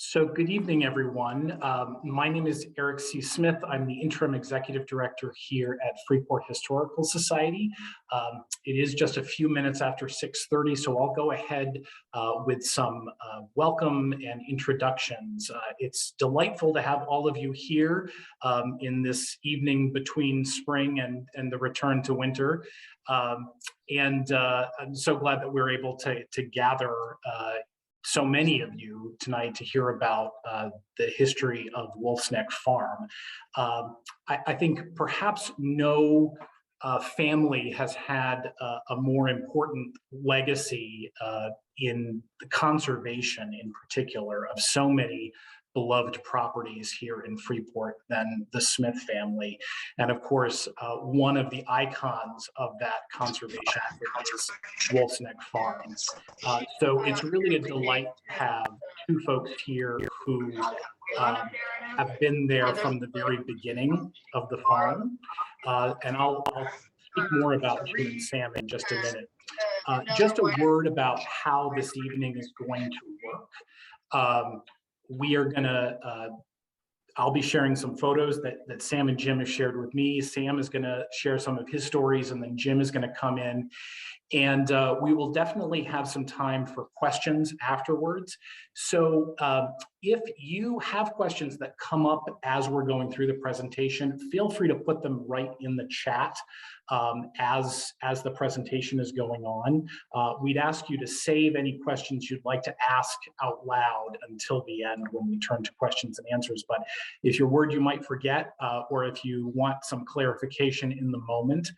So good evening, everyone. My name is Eric C. Smith. I'm the interim executive director here at Freeport Historical Society. It is just a few minutes after 6:30, so I'll go ahead with some welcome and introductions. It's delightful to have all of you here in this evening between spring and the return to winter. I'm so glad that we're able to gather so many of you tonight to hear about the history of Wolfe's Neck Farm. I think perhaps no family has had a more important legacy in the conservation, in particular, of so many beloved properties here in Freeport than the Smith family. And of course, one of the icons of that conservation is Wolfe's Neck Farm. So it's really a delight to have two folks here who have been there from the very beginning of the farm. And I'll speak more about Jim and Sam in just a minute. Just a word about how this evening is going to work. We are gonna, I'll be sharing some photos that Sam and Jim have shared with me. Sam is gonna share some of his stories, and then Jim is gonna come in. And we will definitely have some time for questions afterwards. So if you have questions that come up as we're going through the presentation, feel free to put them right in the chat as the presentation is going on. We'd ask you to save any questions you'd like to ask out loud until the end when we turn to questions and answers. But if you're worried you might forget, or if you want some clarification in the moment,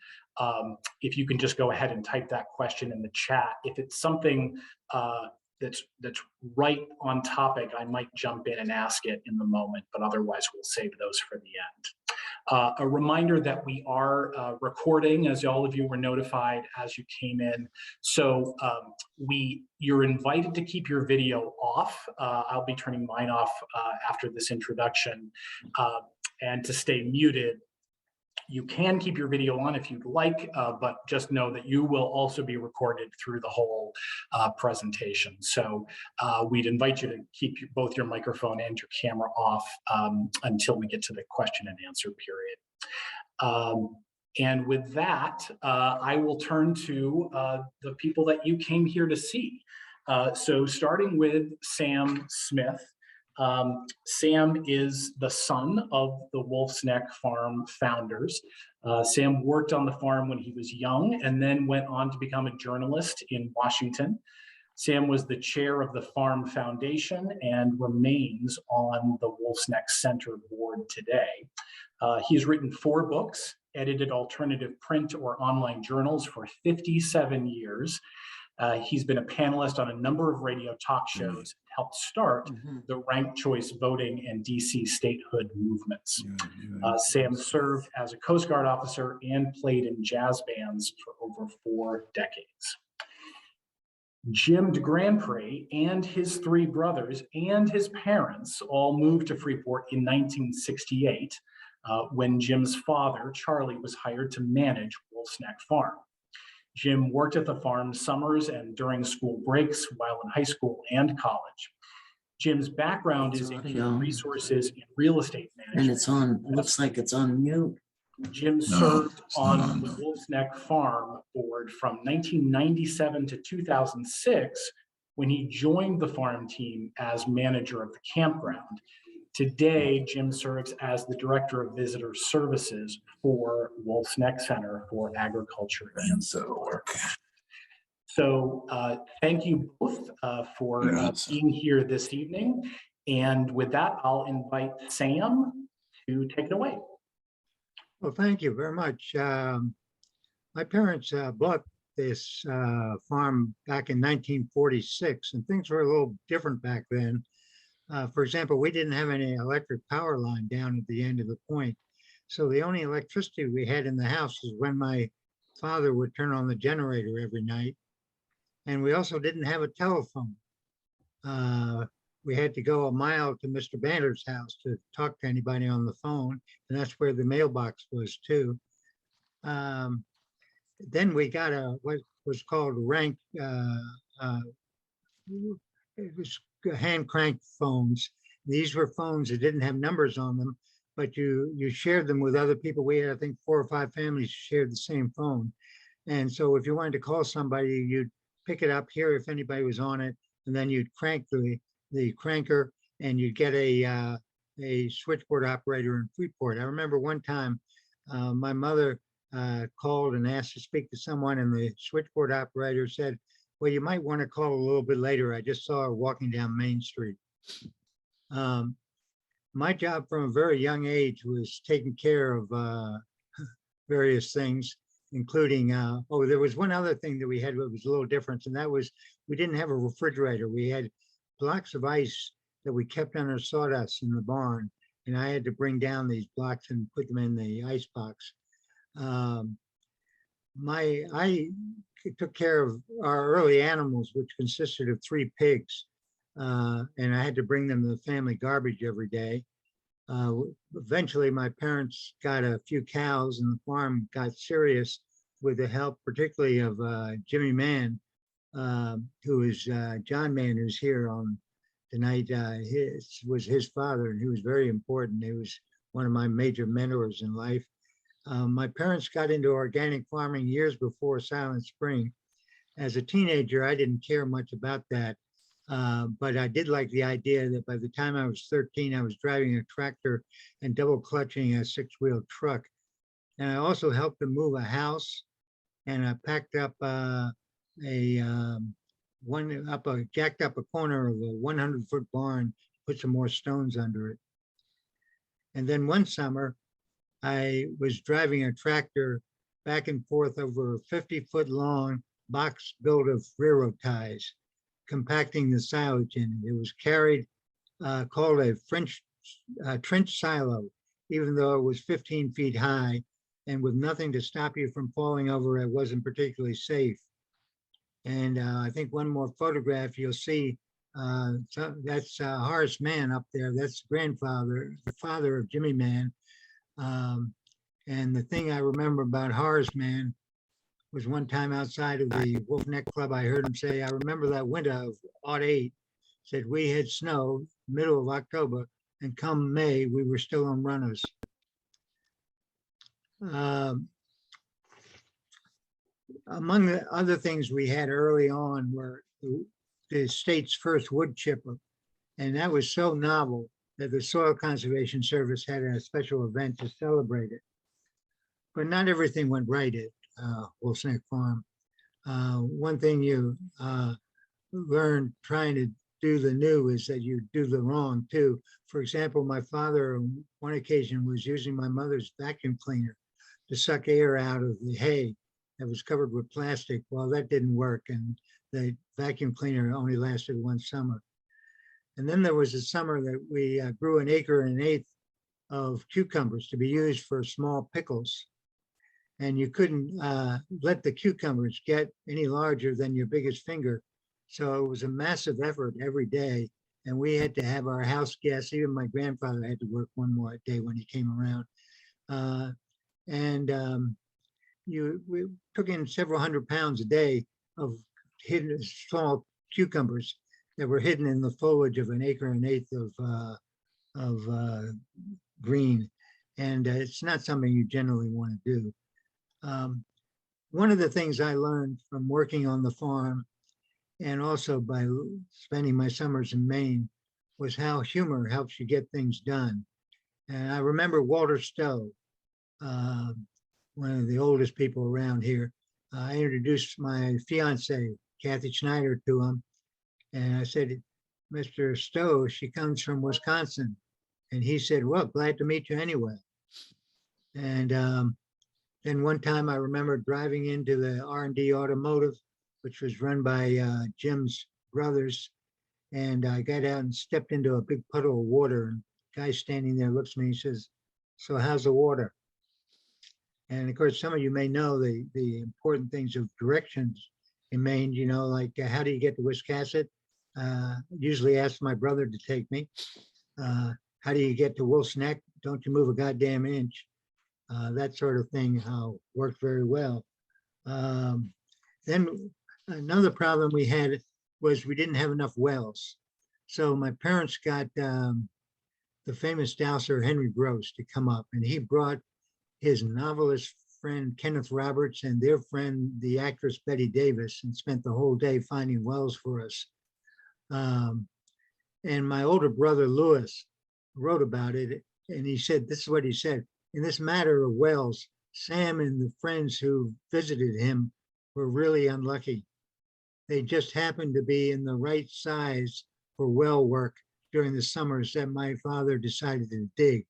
if you can just go ahead and type that question in the chat. If it's something that's right on topic, I might jump in and ask it in the moment, but otherwise we'll save those for the end. A reminder that we are recording, as all of you were notified as you came in. So you're invited to keep your video off. I'll be turning mine off after this introduction, and to stay muted. You can keep your video on if you'd like, but just know that you will also be recorded through the whole presentation. So we'd invite you to keep both your microphone and your camera off until we get to the question and answer period. And with that, I will turn to the people that you came here to see. So starting with Sam Smith. Sam is the son of the Wolfe's Neck Farm founders. Sam worked on the farm when he was young and then went on to become a journalist in Washington. Sam was the chair of the Farm Foundation and remains on the Wolfe's Neck Center board today. He's written 4 books, edited alternative print or online journals for 57 years. He's been a panelist on a number of radio talk shows, helped start the ranked choice voting and DC statehood movements. Sam served as a Coast Guard officer and played in jazz bands for over 4 decades. Jim DeGrandpre and his 3 brothers and his parents all moved to Freeport in 1968 when Jim's father, Charlie, was hired to manage Wolfe's Neck Farm. Jim worked at the farm summers and during school breaks while in high school and college. Jim's background is in human resources in real estate management. And it's on, it looks like it's on mute. Jim served on the Wolfe's Neck Farm board from 1997 to 2006 when he joined the farm team as manager of the campground. Today, Jim serves as the Director of Visitor Services for Wolfe's Neck Center for Agriculture and Soto Work. So thank you both for being here this evening. And with that, I'll invite Sam to take it away. Well, thank you very much. My parents bought this farm back in 1946, and things were a little different back then. For example, we didn't have any electric power line down at the end of the point. So the only electricity we had in the house was when my father would turn on the generator every night. And we also didn't have a telephone. We had to go a mile to Mr. Balers' house to talk to anybody on the phone. And that's where the mailbox was too. Then we got what was called a rank. It was hand cranked phones. These were phones that didn't have numbers on them, but you shared them with other people. We had, I think, 4 or 5 families shared the same phone. And so if you wanted to call somebody, you'd pick it up here if anybody was on it, and then you'd crank the cranker, and you'd get a switchboard operator in Freeport. I remember one time my mother called and asked to speak to someone, and the switchboard operator said, well, you might want to call a little bit later. I just saw her walking down Main Street. My job from a very young age was taking care of various things, including, there was one other thing that we had that was a little different, and that was we didn't have a refrigerator. We had blocks of ice that we kept under sawdust in the barn, and I had to bring down these blocks and put them in the ice box. I took care of our early animals, which consisted of 3 pigs, and I had to bring them the family garbage every day. Eventually, my parents got a few cows, and the farm got serious with the help, particularly of Jimmy Mann, who is John Mann, who's here on tonight. Was his father, and he was very important. He was one of my major mentors in life. My parents got into organic farming years before Silent Spring. As a teenager, I didn't care much about that, but I did like the idea that by the time I was 13, I was driving a tractor and double clutching a 6-wheel truck. And I also helped them move a house, and I packed up jacked up a corner of a 100-foot barn, put some more stones under it. And then one summer, I was driving a tractor back and forth over a 50-foot long box built of railroad ties, compacting the silage in it. It was carried, called a trench silo, even though it was 15 feet high, and with nothing to stop you from falling over, it wasn't particularly safe. And I think one more photograph you'll see, that's Horace Mann up there. That's the father of Jimmy Mann. And the thing I remember about Horace Mann was one time outside of the Wolf Neck Club, I heard him say, I remember that winter of '08, said we had snow middle of October, and come May, we were still on runners. Among the other things we had early on were the state's first wood chipper. And that was so novel that the Soil Conservation Service had a special event to celebrate it. But not everything went right at Wolf's Neck Farm. One thing you learn trying to do the new is that you do the wrong too. For example, my father on one occasion was using my mother's vacuum cleaner to suck air out of the hay that was covered with plastic. Well, that didn't work, and the vacuum cleaner only lasted one summer. And then there was a summer that we grew 1 acre and 1/8 of cucumbers to be used for small pickles. And you couldn't let the cucumbers get any larger than your biggest finger. So it was a massive effort every day. And we had to have our house guests, even my grandfather had to work one more day when he came around. We took in several hundred pounds a day of hidden small cucumbers that were hidden in the foliage of 1 acre and 1/8 of green. And it's not something you generally want to do. One of the things I learned from working on the farm and also by spending my summers in Maine was how humor helps you get things done. And I remember Walter Stowe, one of the oldest people around here. I introduced my fiance, Kathy Schneider, to him. And I said, Mr. Stowe, she comes from Wisconsin. And he said, well, glad to meet you anyway. And then one time I remember driving into the R&D Automotive, which was run by Jim's brothers. And I got out and stepped into a big puddle of water. And the guy standing there looks at me and says, so how's the water? And of course, some of you may know the important things of directions in Maine, like how do you get to Wiscasset? Usually ask my brother to take me. How do you get to Wolf's Neck? Don't you move a goddamn inch? That sort of thing worked very well. Then another problem we had was we didn't have enough wells. So my parents got the famous dowser Henry Gross to come up, and he brought his novelist friend Kenneth Roberts and their friend, the actress Betty Davis, and spent the whole day finding wells for us. And my older brother Lewis wrote about it, and he said, this is what he said: in this matter of wells, Sam and the friends who visited him were really unlucky. They just happened to be in the right size for well work during the summers that my father decided to dig.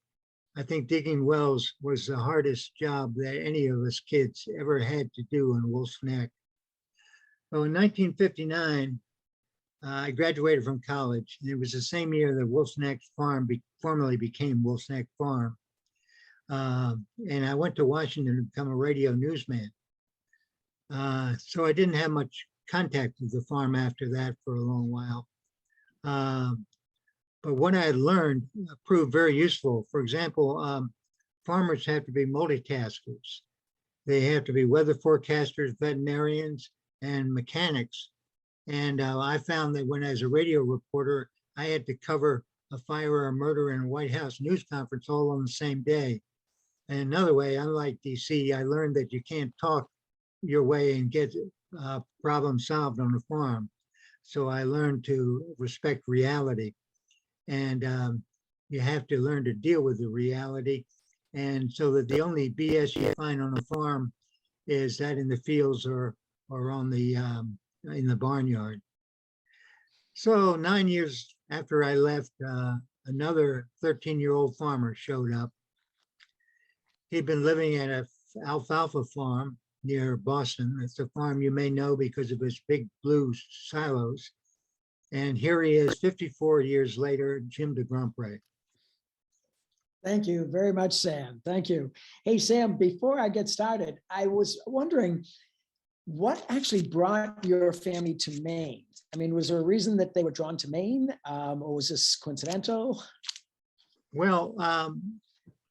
I think digging wells was the hardest job that any of us kids ever had to do in Wolfe's Neck. So in 1959, I graduated from college, and it was the same year that Wolfe's Neck Farm formally became Wolfe's Neck Farm. And I went to Washington to become a radio newsman. So I didn't have much contact with the farm after that for a long while. But what I had learned proved very useful. For example, farmers have to be multitaskers. They have to be weather forecasters, veterinarians, and mechanics. And I found that when I was a radio reporter, I had to cover a fire or a murder in a White House news conference all on the same day. And another way, unlike DC, I learned that you can't talk your way and get problems solved on a farm. So I learned to respect reality. And you have to learn to deal with the reality. And so that the only BS you find on a farm is that in the fields or on the in the barnyard. So 9 years after I left, another 13-year-old farmer showed up. He'd been living at an alfalfa farm near Boston. It's a farm you may know because of its big blue silos. And here he is 54 years later, Jim DeGrandpre. Thank you very much, Sam. Thank you. Hey, Sam, before I get started, I was wondering what actually brought your family to Maine? I mean, was there a reason that they were drawn to Maine, or was this coincidental? Well,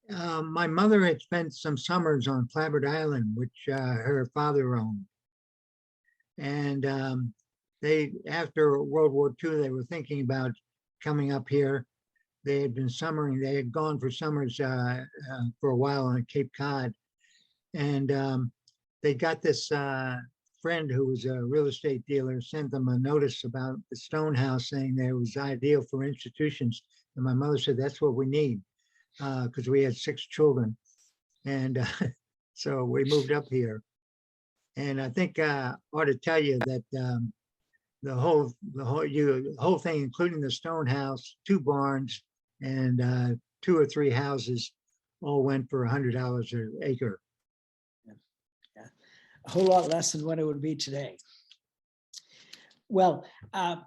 my mother had spent some summers on Clabberd Island, which her father owned. And after World War II, they were thinking about coming up here. They had been summering, they had gone for summers for a while on Cape Cod. And they got this friend who was a real estate dealer, sent them a notice about the stone house saying that it was ideal for institutions. And my mother said, that's what we need, because we had 6 children. And so we moved up here. And I think I ought to tell you that the whole thing, including the stone house, 2 barns, and 2 or 3 houses, all went for $100 an acre. Yeah. A whole lot less than what it would be today. Well,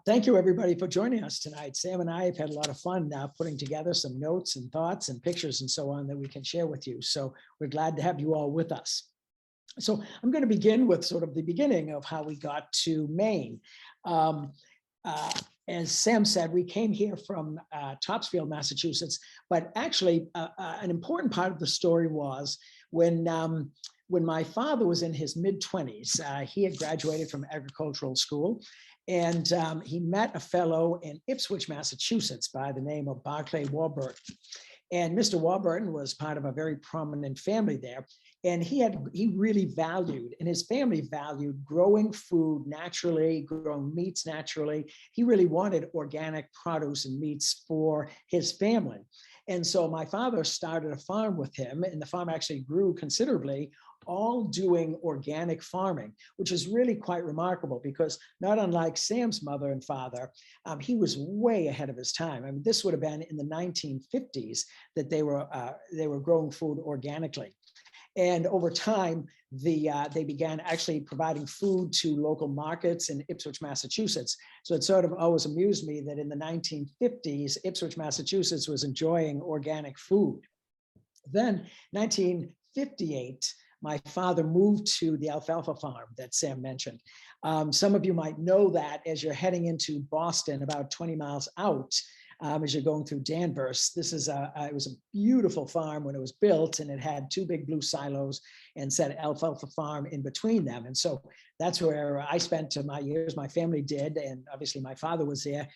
thank you everybody for joining us tonight. Sam and I have had a lot of fun putting together some notes and thoughts and pictures and so on that we can share with you. So we're glad to have you all with us. So I'm going to begin with sort of the beginning of how we got to Maine. As Sam said, we came here from Topsfield, Massachusetts, but actually an important part of the story was when my father was in his mid-20s, he had graduated from agricultural school, and he met a fellow in Ipswich, Massachusetts by the name of Barclay Warburton. And Mr. Warburton was part of a very prominent family there. And he really valued, and his family valued, growing food naturally, growing meats naturally. He really wanted organic produce and meats for his family. And so my father started a farm with him, and the farm actually grew considerably, all doing organic farming, which is really quite remarkable because not unlike Sam's mother and father, he was way ahead of his time. I mean, this would have been in the 1950s that they were growing food organically. And over time, they began actually providing food to local markets in Ipswich, Massachusetts. So it sort of always amused me that in the 1950s, Ipswich, Massachusetts was enjoying organic food. Then 1958, my father moved to the alfalfa farm that Sam mentioned. Some of you might know that as you're heading into Boston, about 20 miles out, as you're going through Danvers. This is it was a beautiful farm when it was built, and it had two big blue silos and said alfalfa farm in between them. And so that's where I spent my years, my family did, and obviously my father was there.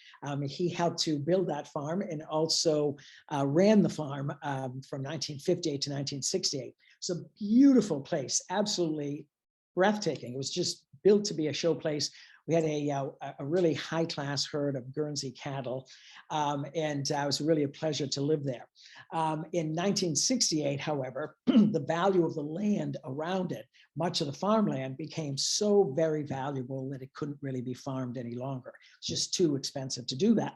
He helped to build that farm and also ran the farm from 1958 to 1968. It's a beautiful place, absolutely breathtaking. It was just built to be a show place. We had a really high-class herd of Guernsey cattle, and it was really a pleasure to live there. In 1968, however, the value of the land around it, much of the farmland, became so very valuable that it couldn't really be farmed any longer. It's just too expensive to do that.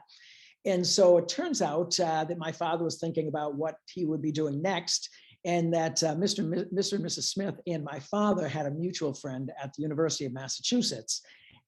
And so it turns out that my father was thinking about what he would be doing next, and that Mr. and Mrs. Smith and my father had a mutual friend at the University of Massachusetts.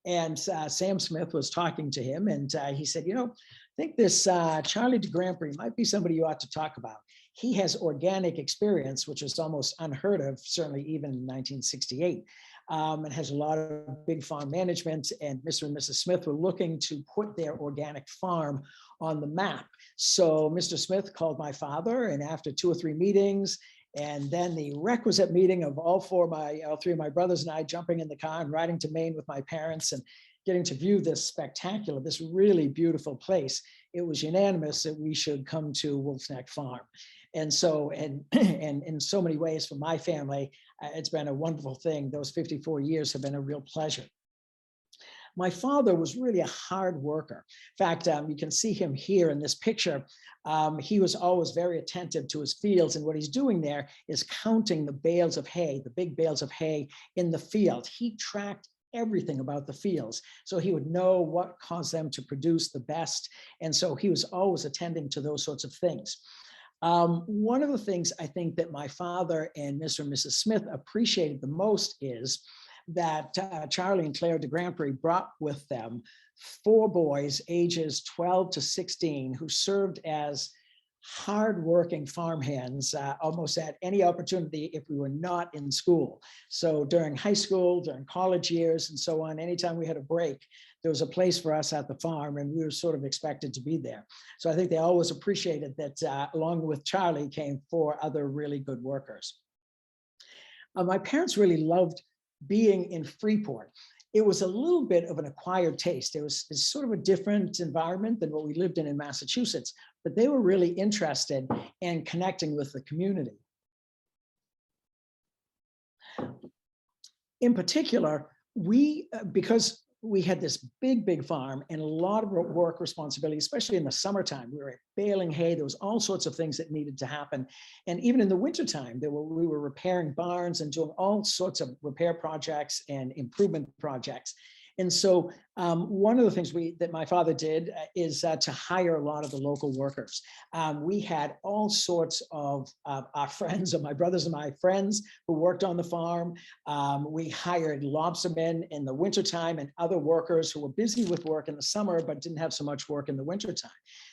And Sam Smith was talking to him, and he said, you know, I think this Charlie DeGrandpre might be somebody you ought to talk about. He has organic experience, which was almost unheard of, certainly even in 1968. And has a lot of big farm management, and Mr. and Mrs. Smith were looking to put their organic farm on the map. So Mr. Smith called my father, and after 2 or 3 meetings, and then the requisite meeting of all 3 of my brothers and I jumping in the car and riding to Maine with my parents and getting to view this spectacular, this really beautiful place, it was unanimous that we should come to Wolfe's Neck Farm. And so, and in so many ways for my family, it's been a wonderful thing. Those 54 years have been a real pleasure. My father was really a hard worker. In fact, you can see him here in this picture. He was always very attentive to his fields, and what he's doing there is counting the bales of hay, the big bales of hay in the field. He tracked everything about the fields, so he would know what caused them to produce the best, and so he was always attending to those sorts of things. One of the things I think that my father and Mr. and Mrs. Smith appreciated the most is that Charlie and Claire DeGrandpre brought with them 4 boys ages 12 to 16 who served as hardworking farmhands almost at any opportunity if we were not in school. So during high school, during college years, and so on, anytime we had a break, there was a place for us at the farm, and we were sort of expected to be there. So I think they always appreciated that along with Charlie came 4 other really good workers. My parents really loved being in Freeport. It was a little bit of an acquired taste. It's sort of a different environment than what we lived in Massachusetts, but they were really interested in connecting with the community. In particular, because we had this big farm and a lot of work responsibility, especially in the summertime. We were baling hay. There was all sorts of things that needed to happen. And even in the wintertime, we were repairing barns and doing all sorts of repair projects and improvement projects. And so one of the things that my father did is to hire a lot of the local workers. We had all sorts of our friends, or my brothers and my friends who worked on the farm. We hired lobstermen in the wintertime and other workers who were busy with work in the summer, but didn't have so much work in the wintertime.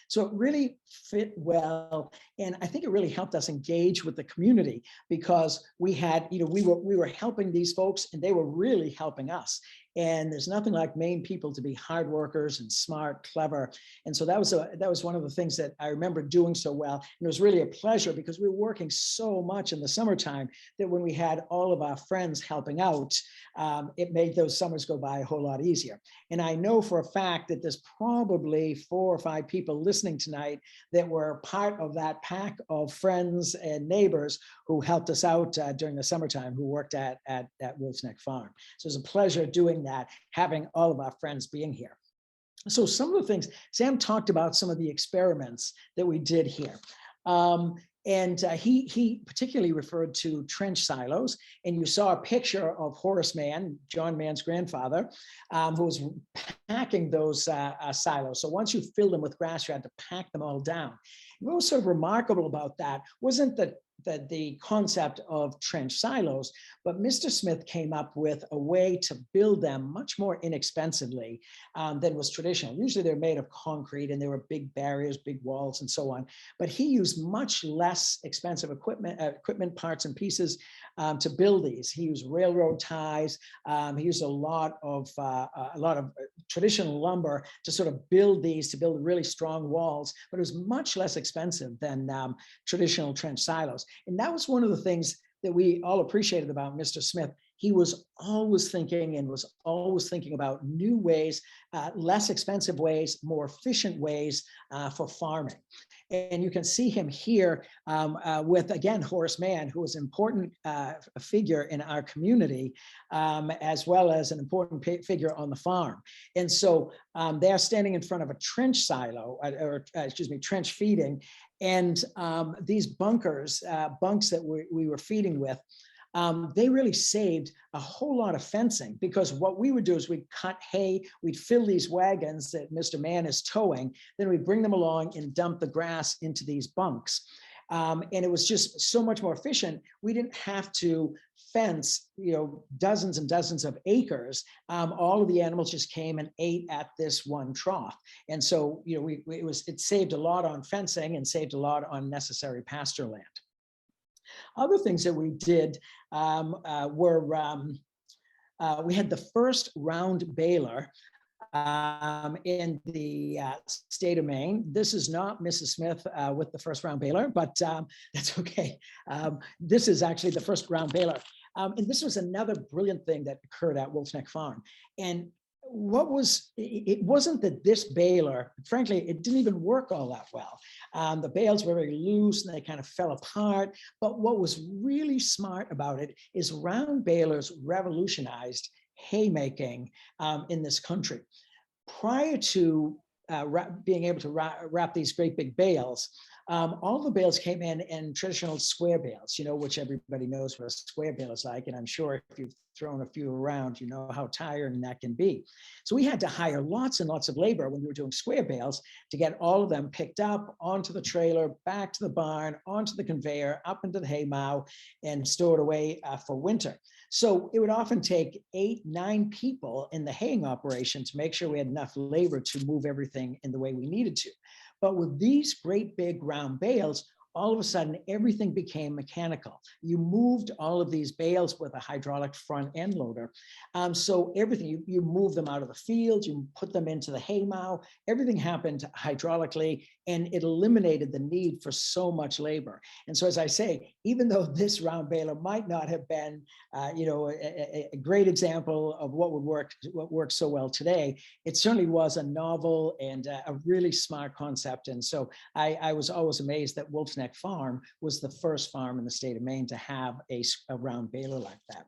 So it really fit well. And I think it really helped us engage with the community because we had, we were helping these folks and they were really helping us. And there's nothing like Maine people to be hard workers and smart, clever. And so that was one of the things that I remember doing so well. And it was really a pleasure because we were working so much in the summertime that when we had all of our friends helping out, it made those summers go by a whole lot easier. And I know for a fact that there's probably 4 or 5 people listening tonight that were part of that pack of friends and neighbors who helped us out during the summertime, who worked at Wolfe's Neck Farm. So it was a pleasure doing that, having all of our friends being here. So some of the things, Sam talked about some of the experiments that we did here. And he particularly referred to trench silos. And you saw a picture of Horace Mann, John Mann's grandfather, who was packing those silos. So once you filled them with grass, you had to pack them all down. And what was so remarkable about that wasn't the concept of trench silos, but Mr. Smith came up with a way to build them much more inexpensively than was traditional. Usually they're made of concrete and there were big barriers, big walls and so on, but he used much less expensive equipment parts and pieces to build these. He used railroad ties. He used a lot of traditional lumber to sort of build these, to build really strong walls, but it was much less expensive than traditional trench silos. And that was one of the things that we all appreciated about Mr. Smith. He was always thinking about new ways, less expensive ways, more efficient ways for farming. And you can see him here with, again, Horace Mann, who was an important figure in our community, as well as an important figure on the farm. And so they're standing in front of a trench silo, trench feeding. And these bunks that we were feeding with, they really saved a whole lot of fencing, because what we would do is we'd cut hay, we'd fill these wagons that Mr. Mann is towing, then we'd bring them along and dump the grass into these bunks. And it was just so much more efficient. We didn't have to fence, dozens and dozens of acres. All of the animals just came and ate at this one trough. And so, it saved a lot on fencing and saved a lot on necessary pasture land. Other things that we did were we had the first round baler in the state of Maine. This is not Mrs. Smith with the first round baler, but that's okay. This is actually the first round baler. And this was another brilliant thing that occurred at Wolfe's Neck Farm. And it wasn't that this baler, frankly, it didn't even work all that well. The bales were very loose and they kind of fell apart. But what was really smart about it is round balers revolutionized haymaking in this country. Prior to being able to wrap these great big bales, all the bales came in traditional square bales, which everybody knows what a square bale is like. And I'm sure if you've thrown a few around, you know how tiring that can be. So we had to hire lots and lots of labor when we were doing square bales to get all of them picked up onto the trailer, back to the barn, onto the conveyor, up into the hay mow, and stored away for winter. So it would often take 8, 9 people in the haying operation to make sure we had enough labor to move everything in the way we needed to. But with these great big round bales, all of a sudden, everything became mechanical. You moved all of these bales with a hydraulic front end loader. So everything, you move them out of the field, you put them into the hay mow, everything happened hydraulically, and it eliminated the need for so much labor. And so, as I say, even though this round baler might not have been, a great example of what works so well today, it certainly was a novel and a really smart concept. And so I was always amazed that Wolfe's Neck Farm was the first farm in the state of Maine to have a round baler like that.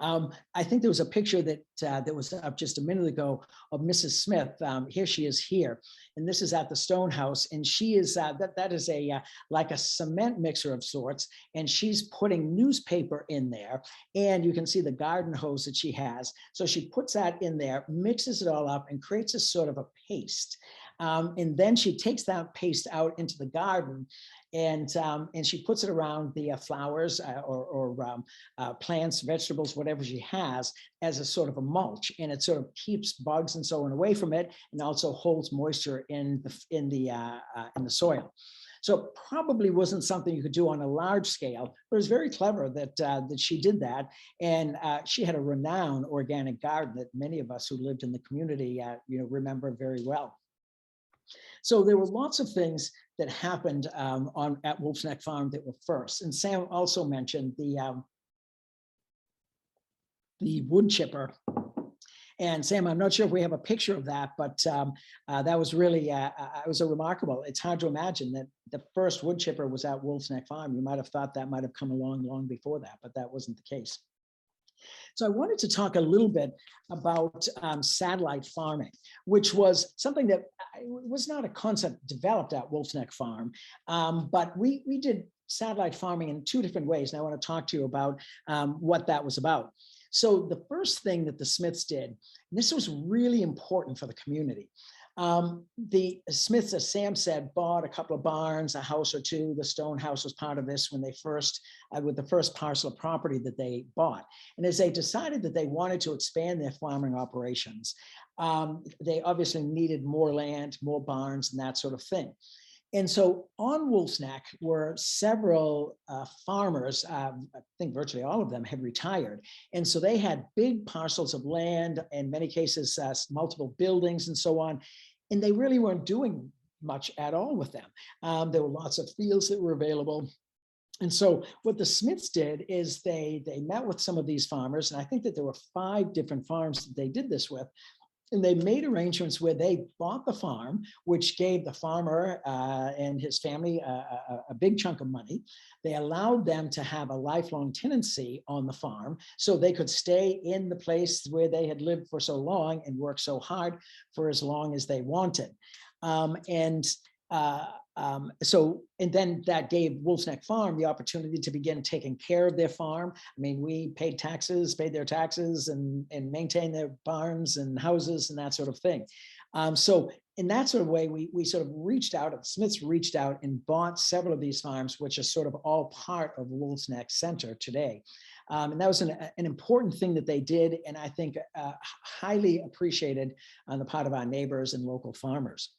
I think there was a picture that was up just a minute ago of Mrs. Smith. Here she is here, and this is at the Stone House, and she is that is like a cement mixer of sorts, and she's putting newspaper in there, and you can see the garden hose that she has. So she puts that in there, mixes it all up, and creates a sort of a paste. And then she takes that paste out into the garden, and she puts it around the flowers or plants, vegetables, whatever she has, as a sort of a mulch, and it sort of keeps bugs and so on away from it, and also holds moisture in the soil. So probably wasn't something you could do on a large scale, but it was very clever that she did that, and she had a renowned organic garden that many of us who lived in the community remember very well. So there were lots of things that happened at Wolfe's Neck Farm that were first. And Sam also mentioned the wood chipper. And Sam, I'm not sure if we have a picture of that, but that was really, it was a remarkable. It's hard to imagine that the first wood chipper was at Wolfe's Neck Farm. You might have thought that might have come along long before that, but that wasn't the case. So I wanted to talk a little bit about satellite farming, which was something that was not a concept developed at Wolfe's Neck Farm, but we did satellite farming in 2 different ways. And I want to talk to you about what that was about. So the first thing that the Smiths did, and this was really important for the community, the Smiths, as Sam said, bought a couple of barns, a house or 2. The Stone House was part of this when they first, with the first parcel of property that they bought. And as they decided that they wanted to expand their farming operations, they obviously needed more land, more barns, and that sort of thing. And so on Wolf's Neck were several farmers, I think virtually all of them had retired. And so they had big parcels of land, in many cases, multiple buildings and so on. And they really weren't doing much at all with them. There were lots of fields that were available. And so what the Smiths did is they met with some of these farmers, and I think that there were 5 different farms that they did this with. And they made arrangements where they bought the farm, which gave the farmer and his family a big chunk of money. They allowed them to have a lifelong tenancy on the farm so they could stay in the place where they had lived for so long and work so hard for as long as they wanted. And then that gave Wolf's Neck Farm the opportunity to begin taking care of their farm. I mean, we paid their taxes and maintained their barns and houses and that sort of thing. So in that sort of way, we sort of reached out, the Smiths reached out and bought several of these farms, which are sort of all part of Wolf's Neck Center today. And that was an important thing that they did, and I think highly appreciated on the part of our neighbors and local farmers.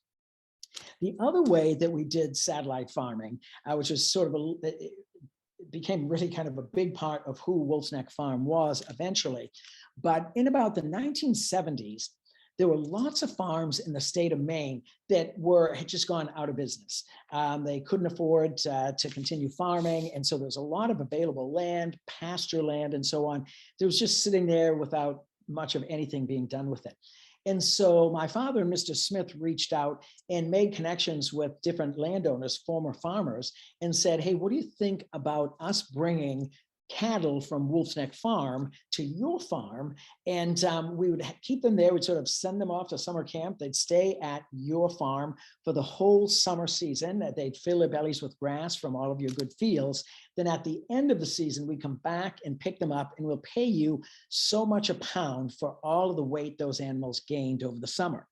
The other way that we did satellite farming, which is sort of it became really kind of a big part of who Wolf's Neck Farm was eventually. But in about the 1970s, there were lots of farms in the state of Maine that had just gone out of business. They couldn't afford to continue farming. And so there's a lot of available land, pasture land, and so on. It was just sitting there without much of anything being done with it. And so my father and Mr. Smith reached out and made connections with different landowners, former farmers, and said, hey, what do you think about us bringing cattle from Wolf's Neck Farm to your farm? And we would keep them there. We'd sort of send them off to summer camp. They'd stay at your farm for the whole summer season. They'd fill their bellies with grass from all of your good fields. Then at the end of the season, we come back and pick them up, and we'll pay you so much a pound for all of the weight those animals gained over the summer.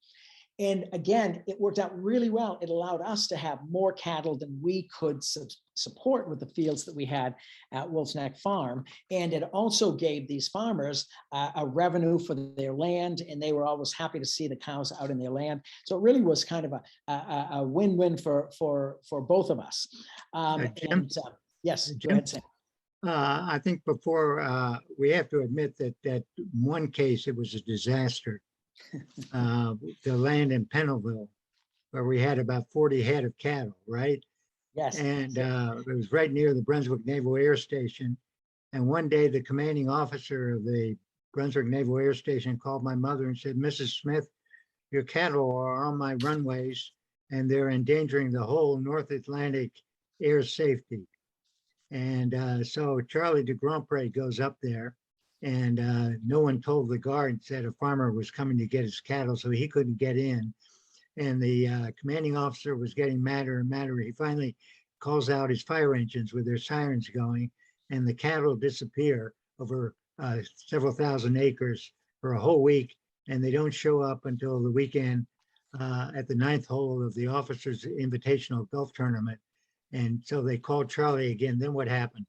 And again, it worked out really well. It allowed us to have more cattle than we could support with the fields that we had at Wolf's Neck Farm. And it also gave these farmers a revenue for their land, and they were always happy to see the cows out in their land. So it really was kind of a win-win for both of us. Yes, Jim? go ahead, Sam. I think before we have to admit that one case, it was a disaster. The land in Pennellville, where we had about 40 head of cattle, right? Yes. And it was right near the Brunswick Naval Air Station. And one day the commanding officer of the Brunswick Naval Air Station called my mother and said, Mrs. Smith, your cattle are on my runways and they're endangering the whole North Atlantic air safety. And so Charlie DeGrandpre goes up there, and no one told the guard, said a farmer was coming to get his cattle, so he couldn't get in. And the commanding officer was getting madder and madder. He finally calls out his fire engines with their sirens going, and the cattle disappear over several thousand acres for a whole week, and they don't show up until the weekend at the 9th hole of the Officers Invitational Golf Tournament. And so they called Charlie again. Then what happened?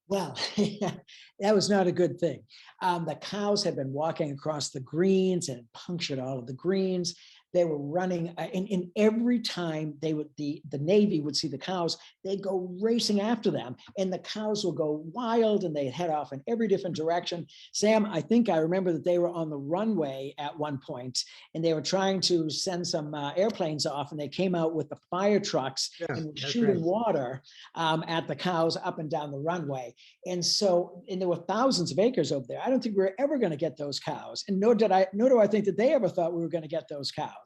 Well, that was not a good thing. The cows had been walking across the greens and punctured all of the greens. They were running, and every time the Navy would see the cows, they'd go racing after them, and the cows would go wild, and they'd head off in every different direction. Sam, I think I remember that they were on the runway at one point, and they were trying to send some airplanes off, and they came out with the fire trucks and were shooting water at the cows up and down the runway. And there were thousands of acres over there. I don't think we were ever going to get those cows, and nor do I think that they ever thought we were going to get those cows.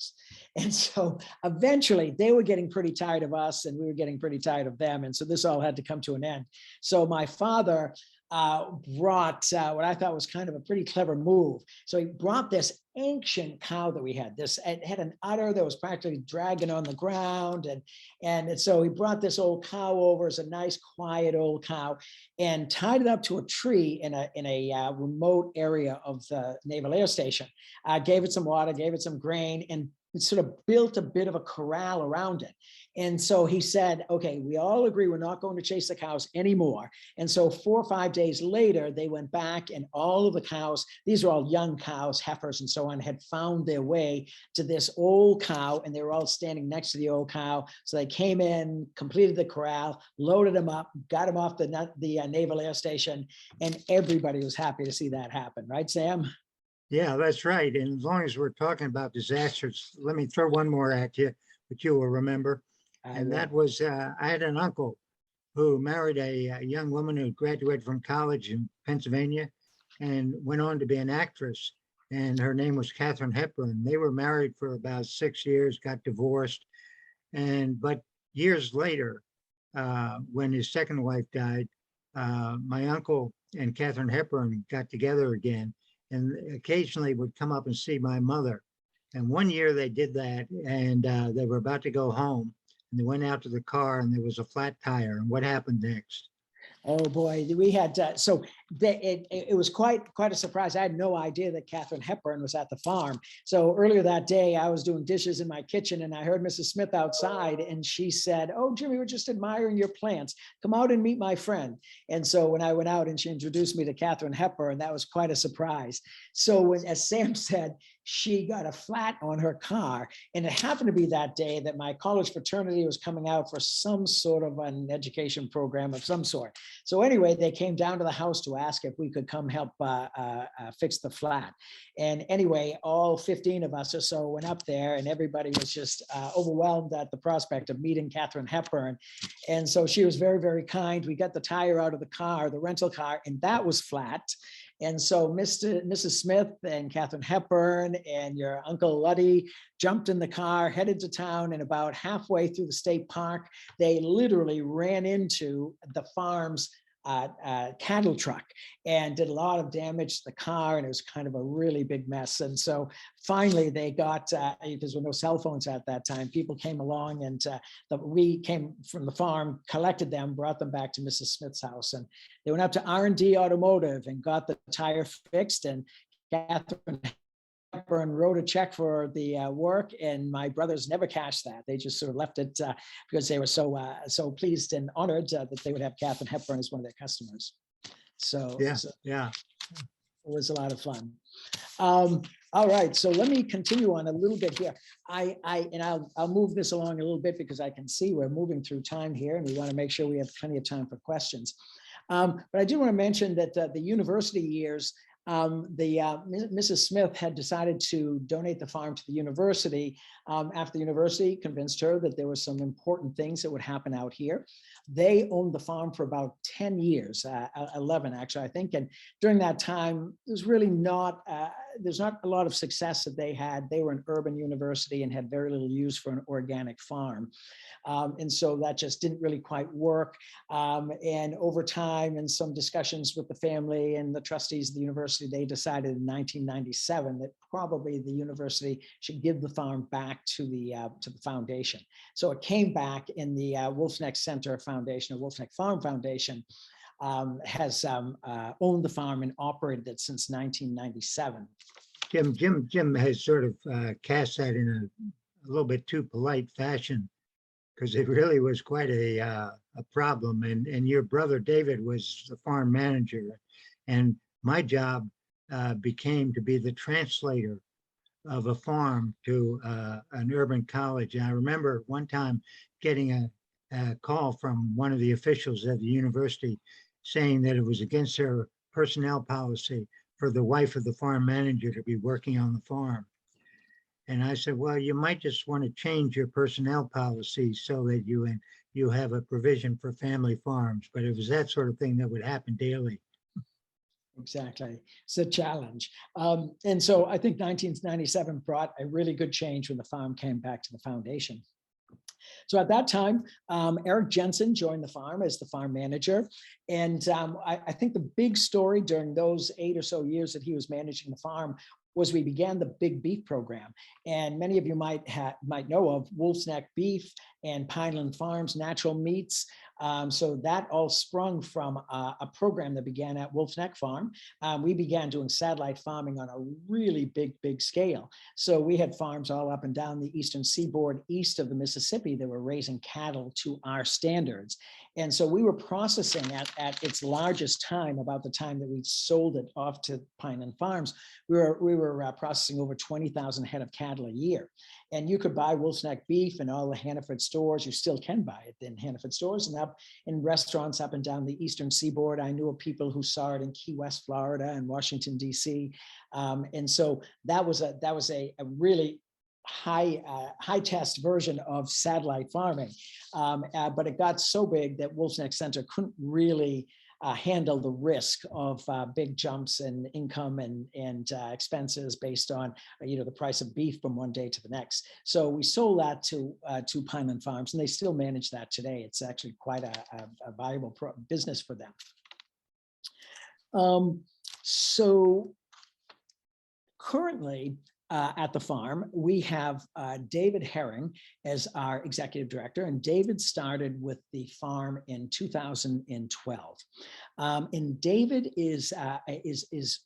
And so eventually they were getting pretty tired of us, and we were getting pretty tired of them. And so this all had to come to an end. So my father brought what I thought was kind of a pretty clever move. So he brought this ancient cow that we had. It had an udder that was practically dragging on the ground. And so he brought this old cow over as a nice, quiet old cow, and tied it up to a tree in a remote area of the Naval Air Station. Gave it some water, gave it some grain, and sort of built a bit of a corral around it. And so he said, okay, we all agree we're not going to chase the cows anymore. And so 4 or 5 days later, they went back and all of the cows, these are all young cows, heifers and so on, had found their way to this old cow, and they were all standing next to the old cow. So they came in, completed the corral, loaded them up, got them off the Naval Air Station, and everybody was happy to see that happen. Right, Sam? Yeah, that's right. And as long as we're talking about disasters, let me throw one more at you, which you will remember. And that was, I had an uncle who married a young woman who graduated from college in Pennsylvania and went on to be an actress. And her name was Katharine Hepburn. They were married for about 6 years, got divorced. But years later, when his second wife died, my uncle and Katharine Hepburn got together again and occasionally would come up and see my mother. And one year they did that, and they were about to go home, and they went out to the car and there was a flat tire. And what happened next? Oh boy, we had it was quite a surprise. I had no idea that Katharine Hepburn was at the farm. So earlier that day, I was doing dishes in my kitchen, and I heard Mrs. Smith outside, and she said, "Oh, Jimmy, we're just admiring your plants. Come out and meet my friend." And so when I went out and she introduced me to Katharine Hepburn, that was quite a surprise. So as Sam said, she got a flat on her car, and it happened to be that day that my college fraternity was coming out for some sort of an education program of some sort. So anyway, they came down to the house to ask if we could come help fix the flat. And anyway, all 15 of us or so went up there, and everybody was just overwhelmed at the prospect of meeting Katharine Hepburn. And so she was very, very kind. We got the tire out of the car, the rental car, and that was flat. And so Mrs. Smith and Katharine Hepburn and your Uncle Luddy jumped in the car, headed to town, and about halfway through the state park, they literally ran into the farm's cattle truck and did a lot of damage to the car, and it was kind of a really big mess. And so finally they got, because there were no cell phones at that time, people came along, and we came from the farm, collected them, brought them back to Mrs. Smith's house, and they went up to R&D Automotive and got the tire fixed, and Katharine Hepburn wrote a check for the work, and my brothers never cashed that. They just sort of left it because they were so pleased and honored that they would have Katharine Hepburn as one of their customers. So Yeah. it was a lot of fun. All right, so let me continue on a little bit here. I'll move this along a little bit because I can see we're moving through time here, and we want to make sure we have plenty of time for questions. But I do want to mention that the university years, Mrs. Smith had decided to donate the farm to the university after the university convinced her that there were some important things that would happen out here. They owned the farm for about 10 years, 11 actually, I think. And during that time, there's really not, there's not a lot of success that they had. They were an urban university and had very little use for an organic farm. And so that just didn't really quite work. And over time, and some discussions with the family and the trustees of the university, they decided in 1997 that probably the university should give the farm back to the foundation. So it came back, in the Wolfe's Neck Center Foundation, or Wolfe's Neck Farm Foundation, has owned the farm and operated it since 1997. Jim has sort of cast that in a little bit too polite fashion, because it really was quite a problem. And your brother David was the farm manager, and my job became to be the translator of a farm to an urban college. And I remember one time getting a call from one of the officials at the university saying that it was against their personnel policy for the wife of the farm manager to be working on the farm. And I said, well, you might just want to change your personnel policy so that you have a provision for family farms. But it was that sort of thing that would happen daily. Exactly. It's a challenge. And so I think 1997 brought a really good change when the farm came back to the foundation. So at that time, Eric Jensen joined the farm as the farm manager. And I think the big story during those 8 or so years that he was managing the farm was we began the Big Beef program. And many of you might know of Wolfe's Neck Beef and Pineland Farms Natural Meats. So that all sprung from a program that began at Wolf's Neck Farm. We began doing satellite farming on a really big scale. So we had farms all up and down the eastern seaboard, east of the Mississippi, that were raising cattle to our standards. And so we were processing at its largest time, about the time that we sold it off to Pineland Farms, we were processing over 20,000 head of cattle a year. And you could buy Wolf's Neck beef in all the Hannaford stores. You still can buy it in Hannaford stores and up in restaurants up and down the eastern seaboard. I knew of people who saw it in Key West, Florida, and Washington, D.C. And so that was a really high test version of satellite farming. But it got so big that Wolf's Neck Center couldn't really handle the risk of big jumps in income and expenses based on the price of beef from one day to the next. So we sold that to Pineland Farms, and they still manage that today. It's actually quite a viable business for them. So currently, at the farm, we have David Herring as our executive director, and David started with the farm in 2012. And David is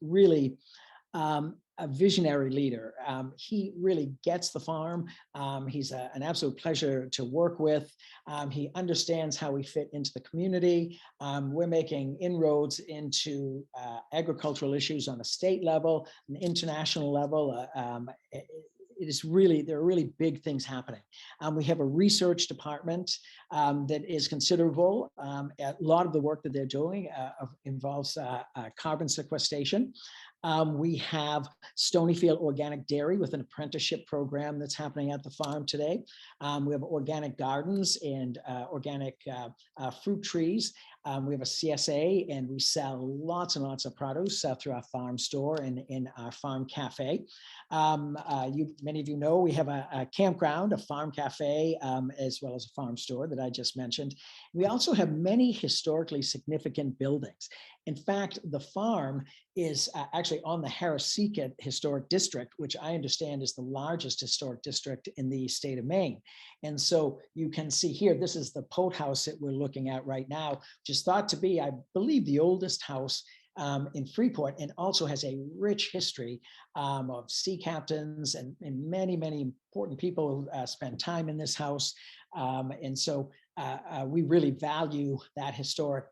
really a visionary leader. He really gets the farm. He's an absolute pleasure to work with. He understands how we fit into the community. We're making inroads into agricultural issues on a state level, an international level. There are really big things happening. We have a research department that is considerable. A lot of the work that they're doing involves carbon sequestration. We have Stonyfield Organic Dairy with an apprenticeship program that's happening at the farm today. We have organic gardens and organic fruit trees. We have a CSA, and we sell lots and lots of produce through our farm store and in our farm cafe. Many of you know we have a campground, a farm cafe, as well as a farm store that I just mentioned. We also have many historically significant buildings. In fact, the farm is actually on the Harrisika Historic District, which I understand is the largest historic district in the state of Maine. And so you can see here, this is the Pote House that we're looking at right now, which is thought to be, I believe, the oldest house in Freeport, and also has a rich history of sea captains and many important people who spent time in this house. And so we really value that historic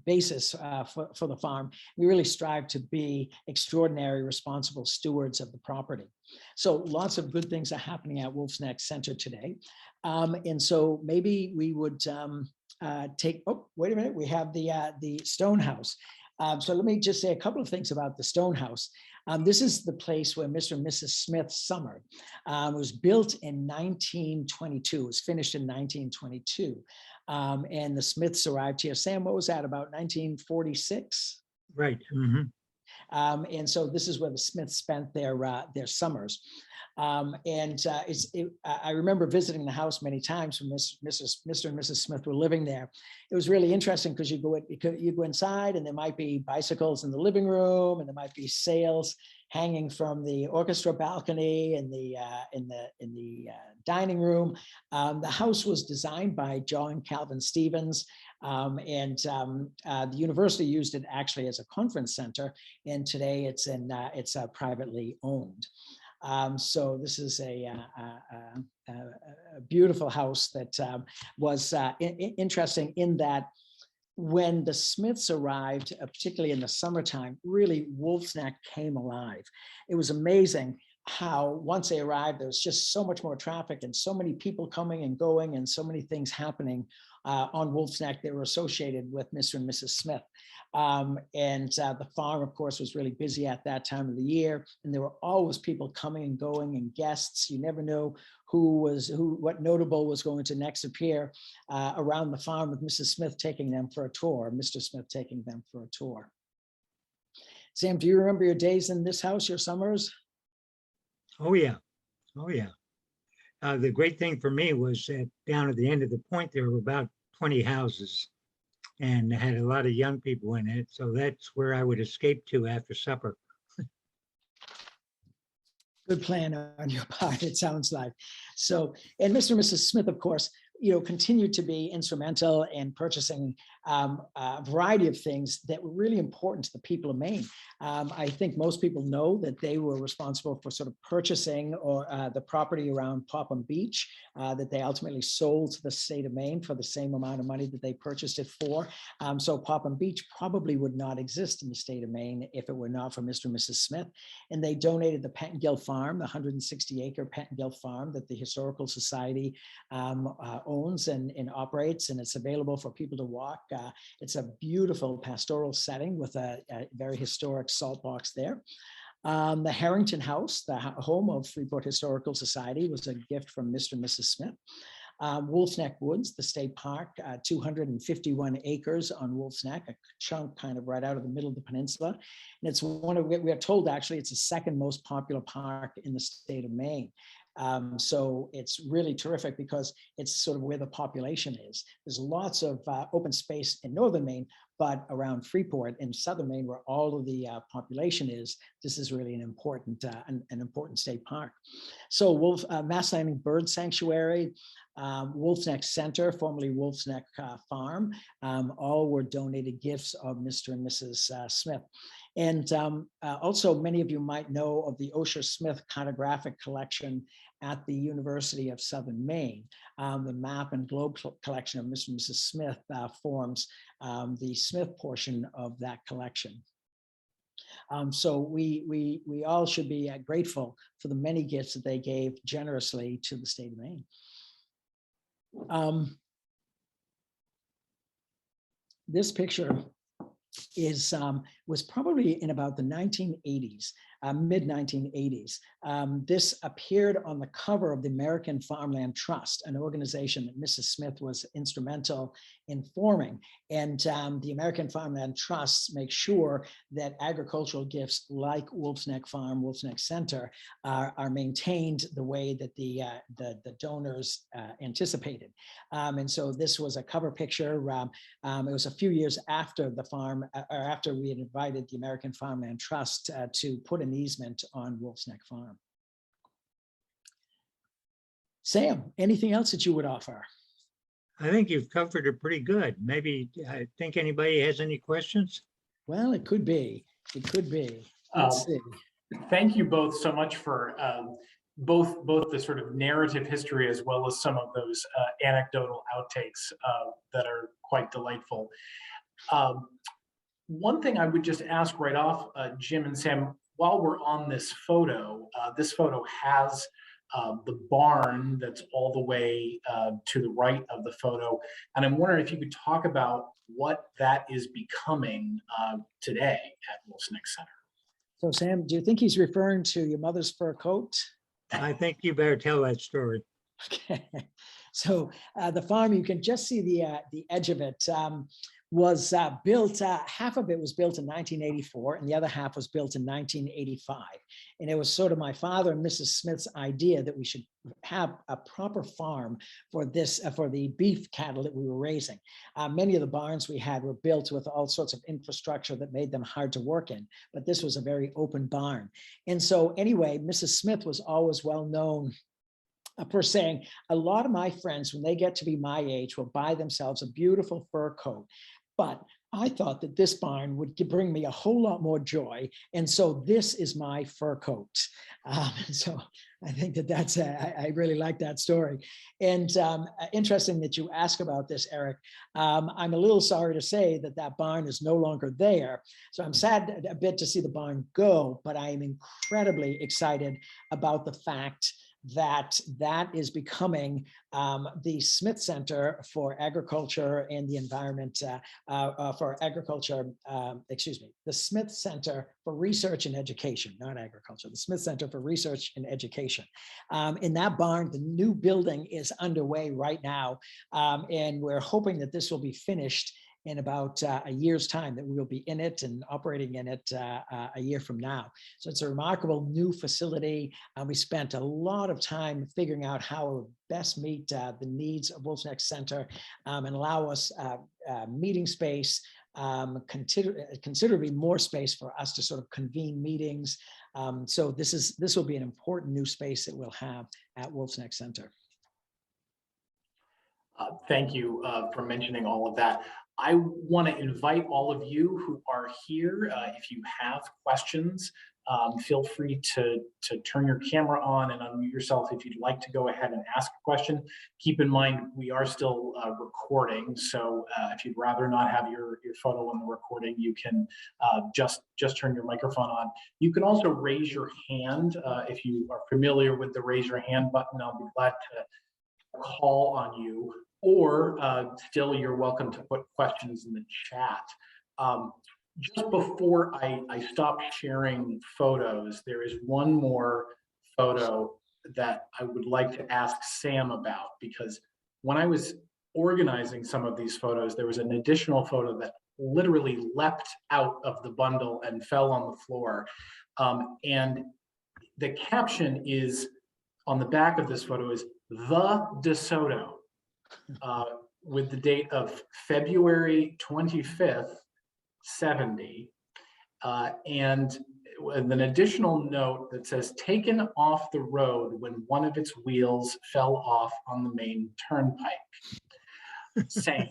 basis for the farm. We really strive to be extraordinary, responsible stewards of the property. So lots of good things are happening at Wolf's Neck Center today. And so maybe we would wait a minute, we have the Stone House. So let me just say a couple of things about the Stone House. This is the place where Mr. and Mrs. Smith summered. It was built in 1922. It was finished in 1922. And the Smiths arrived here. Sam, what was that, about 1946? Right. Mm-hmm. And so this is where the Smiths spent their summers. I remember visiting the house many times when Mr. and Mrs. Smith were living there. It was really interesting because you go inside, and there might be bicycles in the living room, and there might be sails hanging from the orchestra balcony in the dining room. The house was designed by John Calvin Stevens, and the university used it actually as a conference center, and today it's privately owned. So this is a beautiful house that was interesting in that when the Smiths arrived, particularly in the summertime, really Wolf's Neck came alive. It was amazing how once they arrived, there was just so much more traffic and so many people coming and going and so many things happening on Wolf's Neck that were associated with Mr. and Mrs. Smith. The farm, of course, was really busy at that time of the year, and there were always people coming and going and guests. You never know what notable was going to next appear around the farm, with Mrs. Smith taking them for a tour, Mr. Smith taking them for a tour. Sam, do you remember your days in this house, your summers? Oh, yeah. Oh, yeah. The great thing for me was that down at the end of the point, there were about 20 houses, and had a lot of young people in it. So that's where I would escape to after supper. Good plan on your part, it sounds like. So, and Mr. and Mrs. Smith, of course, continued to be instrumental in purchasing a variety of things that were really important to the people of Maine. I think most people know that they were responsible for sort of purchasing the property around Popham Beach that they ultimately sold to the state of Maine for the same amount of money that they purchased it for. So Popham Beach probably would not exist in the state of Maine if it were not for Mr. and Mrs. Smith. And they donated the Pettingill Farm, the 160-acre Pettingill Farm that the Historical Society owns and operates, and it's available for people to walk. It's a beautiful pastoral setting with a very historic salt box there. The Harrington House, the home of Freeport Historical Society, was a gift from Mr. and Mrs. Smith. Wolfe's Neck Woods, the state park, 251 acres on Wolfe's Neck, a chunk kind of right out of the middle of the peninsula. And it's we are told actually it's the second most popular park in the state of Maine. So it's really terrific because it's sort of where the population is. There's lots of open space in northern Maine, but around Freeport in southern Maine, where all of the population is, this is really an important state park. So Mass Landing Bird Sanctuary, Wolfe's Neck Center, formerly Wolfe's Neck Farm, all were donated gifts of Mr. and Mrs. Smith. And also many of you might know of the Osher Smith cartographic collection at the University of Southern Maine. The map and globe collection of Mr. and Mrs. Smith forms the Smith portion of that collection. So we all should be grateful for the many gifts that they gave generously to the state of Maine. This picture was probably in about the 1980s, mid 1980s. This appeared on the cover of the American Farmland Trust, an organization that Mrs. Smith was instrumental in forming. And the American Farmland Trusts make sure that agricultural gifts like Wolfe's Neck Farm, Wolfe's Neck Center are maintained the way that the donors anticipated. And so this was a cover picture. It was a few years after the farm, or after we had invited the American Farmland Trust to put an easement on Wolfe's Neck Farm. Sam, anything else that you would offer? I think you've covered it pretty good. Maybe, I think anybody has any questions? Well, it could be. It could be. Let's see. Thank you both so much for both the sort of narrative history as well as some of those anecdotal outtakes that are quite delightful. One thing I would just ask right off, Jim and Sam, while we're on this photo has the barn that's all the way to the right of the photo. And I'm wondering if you could talk about what that is becoming today at Wolfe's Neck Center. So Sam, do you think he's referring to your mother's fur coat? I think you better tell that story. Okay. So the farm, you can just see the edge of it. Was built, half of it was built in 1984 and the other half was built in 1985. And it was sort of my father and Mrs. Smith's idea that we should have a proper farm for this, for the beef cattle that we were raising. Many of the barns we had were built with all sorts of infrastructure that made them hard to work in, but this was a very open barn. And so anyway, Mrs. Smith was always well known for saying, a lot of my friends, when they get to be my age, will buy themselves a beautiful fur coat. But I thought that this barn would bring me a whole lot more joy. And so this is my fur coat. So I think that's, I really like that story. And interesting that you ask about this, Eric. I'm a little sorry to say that that barn is no longer there. So I'm sad a bit to see the barn go, but I am incredibly excited about the fact that is becoming the Smith Center for Agriculture and the Environment, for agriculture, the Smith Center for Research and Education, not agriculture, the Smith Center for Research and Education. In that barn, the new building is underway right now, and we're hoping that this will be finished in about a year's time, that we will be in it and operating in it a year from now. So it's a remarkable new facility. We spent a lot of time figuring out how to best meet the needs of Wolfe's Neck Center and allow us meeting space, considerably more space for us to sort of convene meetings. So this will be an important new space that we'll have at Wolfe's Neck Center. Thank you for mentioning all of that. I want to invite all of you who are here, if you have questions, feel free to turn your camera on and unmute yourself if you'd like to go ahead and ask a question. Keep in mind, we are still recording, so if you'd rather not have your photo on the recording, you can just turn your microphone on. You can also raise your hand if you are familiar with the raise your hand button. I'll be glad to call on you. Or still, you're welcome to put questions in the chat. Just before I stop sharing photos, there is one more photo that I would like to ask Sam about, because when I was organizing some of these photos, there was an additional photo that literally leapt out of the bundle and fell on the floor. And the caption is on the back of this photo is "The DeSoto." With the date of February 25th, 70, and an additional note that says, taken off the road when one of its wheels fell off on the Maine Turnpike. Sam,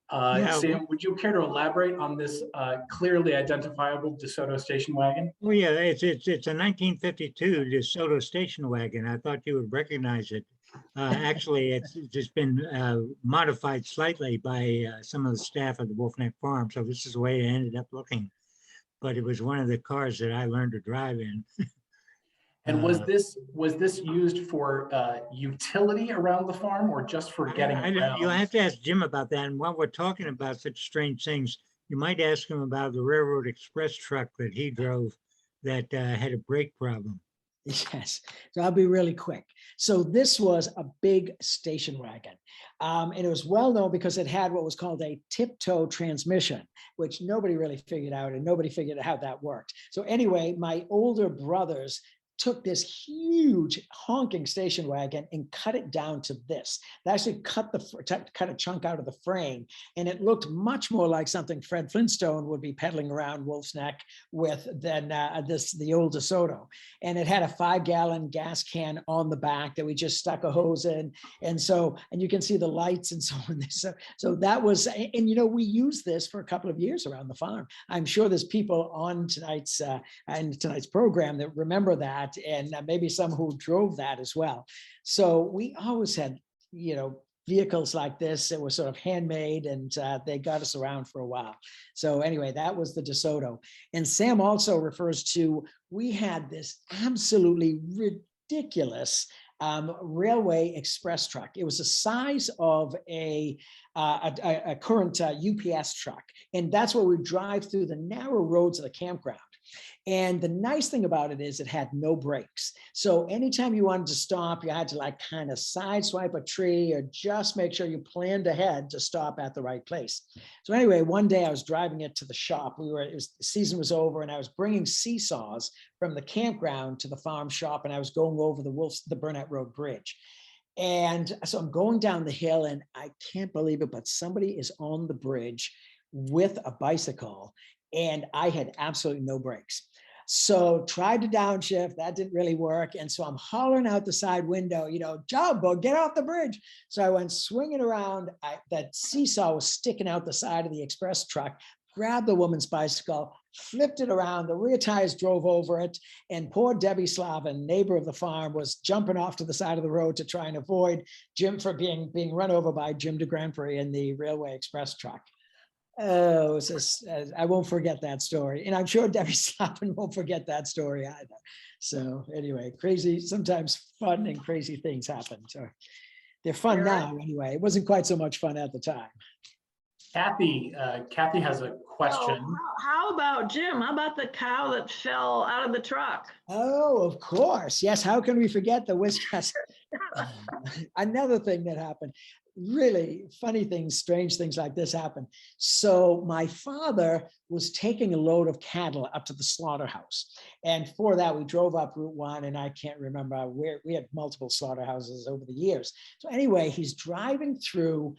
Sam, would you care to elaborate on this clearly identifiable DeSoto station wagon? Oh, yeah, it's a 1952 DeSoto station wagon. I thought you would recognize it. Actually, it's just been modified slightly by some of the staff at the Wolfe Farm. So this is the way it ended up looking. But it was one of the cars that I learned to drive in. And was this used for utility around the farm, or just for getting around? You'll have to ask Jim about that. And while we're talking about such strange things, you might ask him about the Railroad Express truck that he drove that had a brake problem. Yes, so I'll be really quick. So this was a big station wagon. And it was well known because it had what was called a tiptoe transmission, which nobody really figured out, and nobody figured out how that worked. So anyway, my older brothers took this huge honking station wagon and cut it down to this. They actually cut a chunk out of the frame, and it looked much more like something Fred Flintstone would be pedaling around Wolfe's Neck with than the old DeSoto. And it had a 5-gallon gas can on the back that we just stuck a hose in, and you can see the lights and so on. So that was, and we used this for a couple of years around the farm. I'm sure there's people on tonight's program that remember that, and maybe some who drove that as well. So we always had, vehicles like this that were sort of handmade, and they got us around for a while. So anyway, that was the DeSoto. And Sam also refers to, we had this absolutely ridiculous railway express truck. It was the size of a current UPS truck. And that's what we drive through the narrow roads of the campground. And the nice thing about it is it had no brakes. So anytime you wanted to stop, you had to kind of sideswipe a tree or just make sure you planned ahead to stop at the right place. So anyway, one day I was driving it to the shop. The season was over, and I was bringing seesaws from the campground to the farm shop, and I was going over the Burnett Road Bridge. And so I'm going down the hill, and I can't believe it, but somebody is on the bridge with a bicycle, and I had absolutely no brakes. So tried to downshift, that didn't really work. And so I'm hollering out the side window, Jumbo, get off the bridge. So I went swinging around. That seesaw was sticking out the side of the express truck, grabbed the woman's bicycle, flipped it around, the rear tires drove over it, and poor Debbie Slavin, neighbor of the farm, was jumping off to the side of the road to try and avoid Jim for being run over by Jim DeGrandpre in the Railway Express truck. Oh, I won't forget that story. And I'm sure Debbie Slavin won't forget that story either. So anyway, crazy, sometimes fun and crazy things happen. So they're fun now anyway. It wasn't quite so much fun at the time. Kathy has a question. Oh, how about Jim? How about the cow that fell out of the truck? Oh, of course. Yes. How can we forget the Wisconsin? Another thing that happened. Really funny things, strange things like this happen. So my father was taking a load of cattle up to the slaughterhouse. And for that, we drove up Route 1, and I can't remember where. We had multiple slaughterhouses over the years. So anyway, he's driving through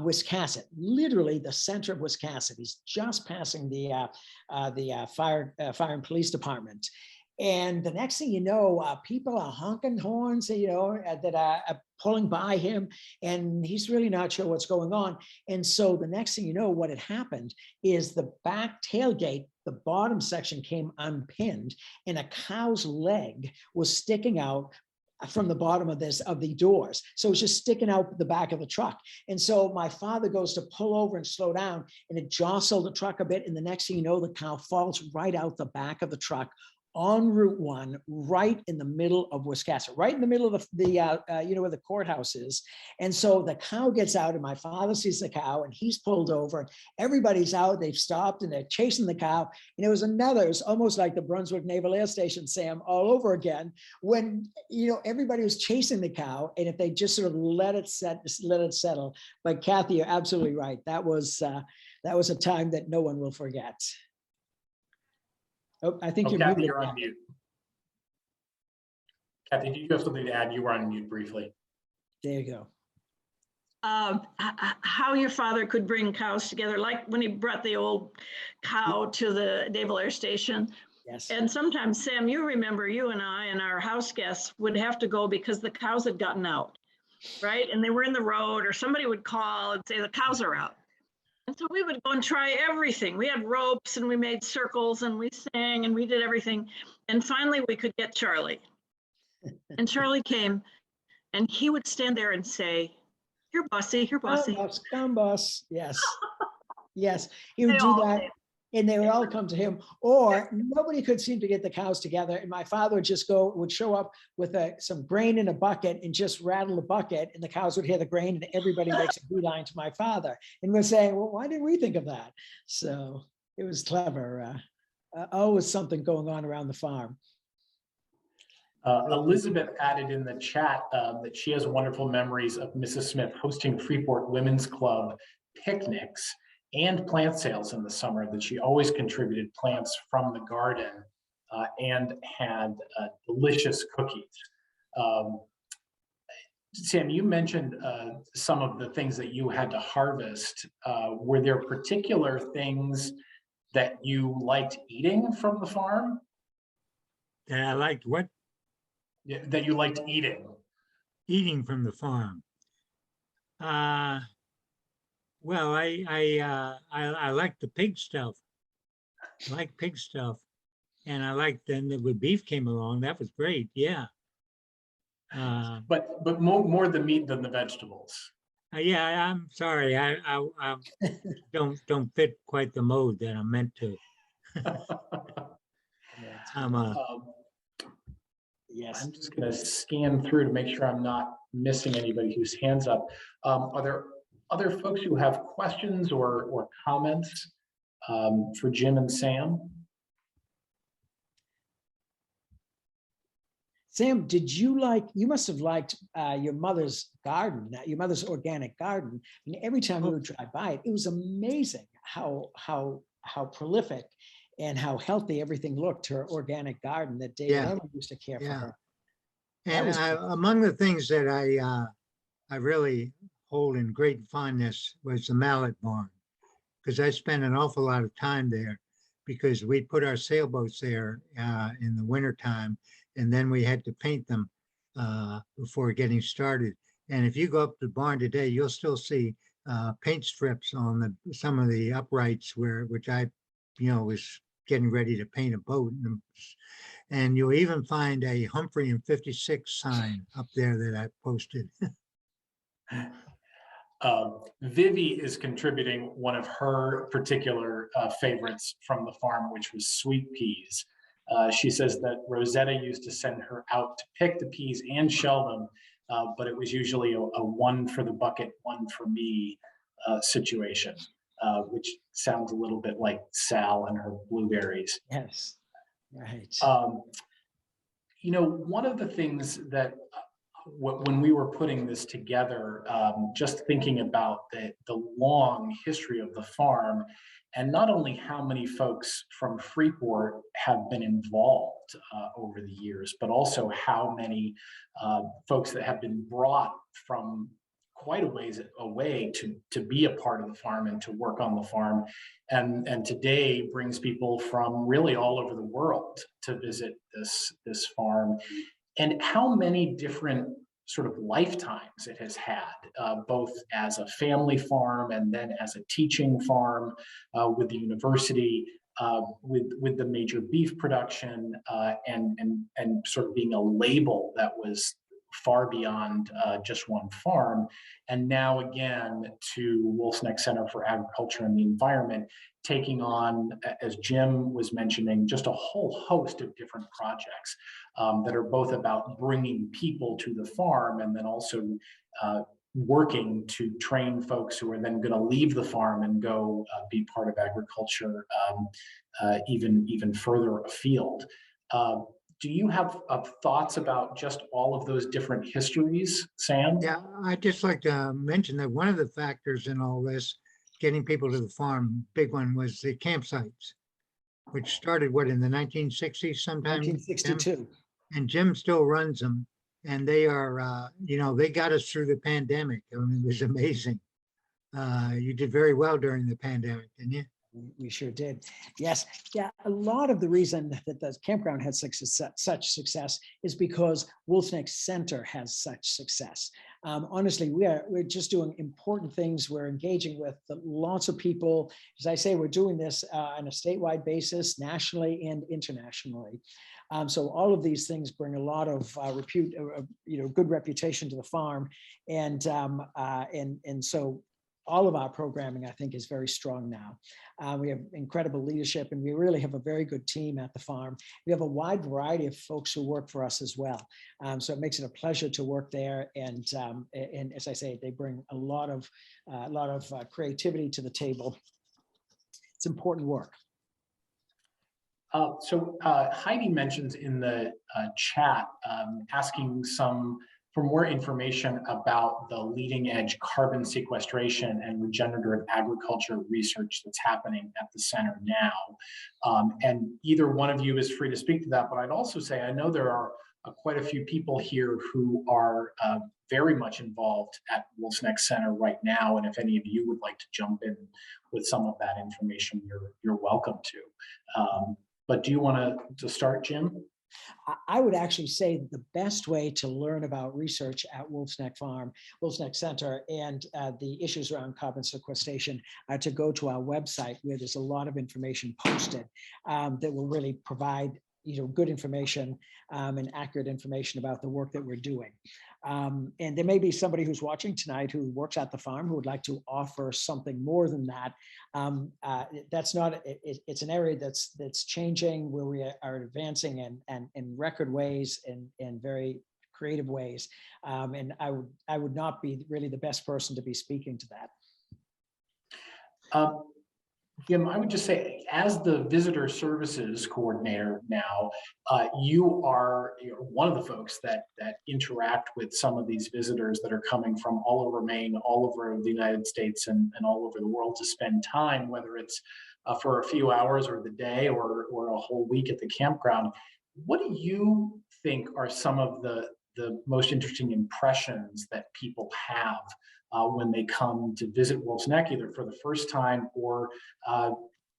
Wisconsin, literally the center of Wisconsin. He's just passing the fire and police department. And the next thing you know, people are honking horns, that are pulling by him, and he's really not sure what's going on. And so the next thing you know, what had happened is the back tailgate, the bottom section came unpinned, and a cow's leg was sticking out from the bottom of the doors. So it's just sticking out the back of the truck. And so my father goes to pull over and slow down, and it jostled the truck a bit. And the next thing you know, the cow falls right out the back of the truck on Route 1, right in the middle of Wisconsin, right in the middle of where the courthouse is. And so the cow gets out, and my father sees the cow, and he's pulled over. Everybody's out, they've stopped, and they're chasing the cow. And it was almost like the Brunswick Naval Air Station, Sam, all over again, when, everybody was chasing the cow, and if they just sort of let it settle. But Kathy, you're absolutely right. That was a time that no one will forget. Oh, I think you're Kathy, muted. you're on mute. Kathy, do you have something to add? You were on mute briefly. There you go. How your father could bring cows together, like when he brought the old cow to the Naval Air Station. Yes. And sometimes, Sam, you remember you and I and our house guests would have to go because the cows had gotten out, right? And they were in the road, or somebody would call and say the cows are out. And so we would go and try everything. We had ropes, and we made circles, and we sang, and we did everything. And finally we could get Charlie. And Charlie came, and he would stand there and say, "Here, bossy, here, bossy." Come, boss. Yes. Yes. He would do that. And they would all come to him, or nobody could seem to get the cows together. And my father would show up with some grain in a bucket and just rattle the bucket, and the cows would hear the grain, and everybody makes a beeline to my father. And we're saying, well, why didn't we think of that? So it was clever. Always something going on around the farm. Elizabeth added in the chat that she has wonderful memories of Mrs. Smith hosting Freeport Women's Club picnics and plant sales in the summer, that she always contributed plants from the garden and had delicious cookies. Sam, you mentioned some of the things that you had to harvest. Were there particular things that you liked eating from the farm? And I liked what? Yeah, that you liked eating? Eating from the farm. Well, I like the pig stuff. I like pig stuff, and I liked then when beef came along. That was great. Yeah. But more the meat than the vegetables. Yeah, I'm sorry. I don't fit quite the mode that I'm meant to. Yes. I'm just going to scan through to make sure I'm not missing anybody whose hands up. Are there other folks who have questions or comments for Jim and Sam? Sam, you must have liked your mother's garden, your mother's organic garden. And every time we would drive by it was amazing how prolific and how healthy everything looked, her organic garden that David Ellen used to care for her. And among the things that I really hold in great fondness was the Mallet Barn, because I spent an awful lot of time there, because we put our sailboats there in the wintertime, and then we had to paint them before getting started. And if you go up to the barn today, you'll still see paint strips on some of the uprights which I was getting ready to paint a boat. And you'll even find a Humphrey and 56 sign up there that I posted. Vivi is contributing one of her particular favorites from the farm, which was sweet peas. She says that Rosetta used to send her out to pick the peas and shell them, but it was usually a one for the bucket, one for me situation, which sounds a little bit like Sal and her blueberries. Yes, right. One of the things that when we were putting this together, just thinking about the long history of the farm, and not only how many folks from Freeport have been involved over the years, but also how many folks that have been brought from quite a ways away to be a part of the farm and to work on the farm. And today brings people from really all over the world to visit this farm. And how many different sort of lifetimes it has had, both as a family farm and then as a teaching farm with the university, with the major beef production, and sort of being a label that was far beyond just one farm. And now again to Wolfe's Neck Center for Agriculture and the Environment, taking on, as Jim was mentioning, just a whole host of different projects that are both about bringing people to the farm and then also working to train folks who are then going to leave the farm and go be part of agriculture even further afield. Do you have thoughts about just all of those different histories, Sam? Yeah, I'd just like to mention that one of the factors in all this, getting people to the farm, big one, was the campsites, which started, what, in the 1960s sometime? 1962. And Jim still runs them, and they are, they got us through the pandemic. I mean, it was amazing. You did very well during the pandemic, didn't you? We sure did. Yes. Yeah. A lot of the reason that the campground had such success is because Wolfe's Neck Center has such success. Honestly, we're just doing important things. We're engaging with lots of people. As I say, we're doing this on a statewide basis, nationally and internationally. So all of these things bring a lot of repute, good reputation to the farm, and so all of our programming, I think, is very strong now. We have incredible leadership, and we really have a very good team at the farm. We have a wide variety of folks who work for us as well. So it makes it a pleasure to work there. And as I say, they bring a lot of creativity to the table. It's important work. So Heidi mentions in the chat asking for more information about the leading edge carbon sequestration and regenerative agriculture research that's happening at the center now. And either one of you is free to speak to that, but I'd also say, I know there are quite a few people here who are very much involved at Wolfe's Neck Center right now. And if any of you would like to jump in with some of that information, you're welcome to. But do you want to start, Jim? I would actually say the best way to learn about research at Wolfe's Neck Center, and the issues around carbon sequestration to go to our website, where there's a lot of information posted that will really provide good information and accurate information about the work that we're doing. And there may be somebody who's watching tonight who works at the farm who would like to offer something more than that. That's not, it's an area that's changing, where we are advancing and in record ways and very creative ways. And I would not be really the best person to be speaking to that. Jim, I would just say, as the visitor services coordinator now, you're one of the folks that interact with some of these visitors that are coming from all over Maine, all over the United States, and all over the world to spend time, whether it's for a few hours or the day or a whole week at the campground. What do you think are some of the most interesting impressions that people have when they come to visit Wolfe's Neck, either for the first time or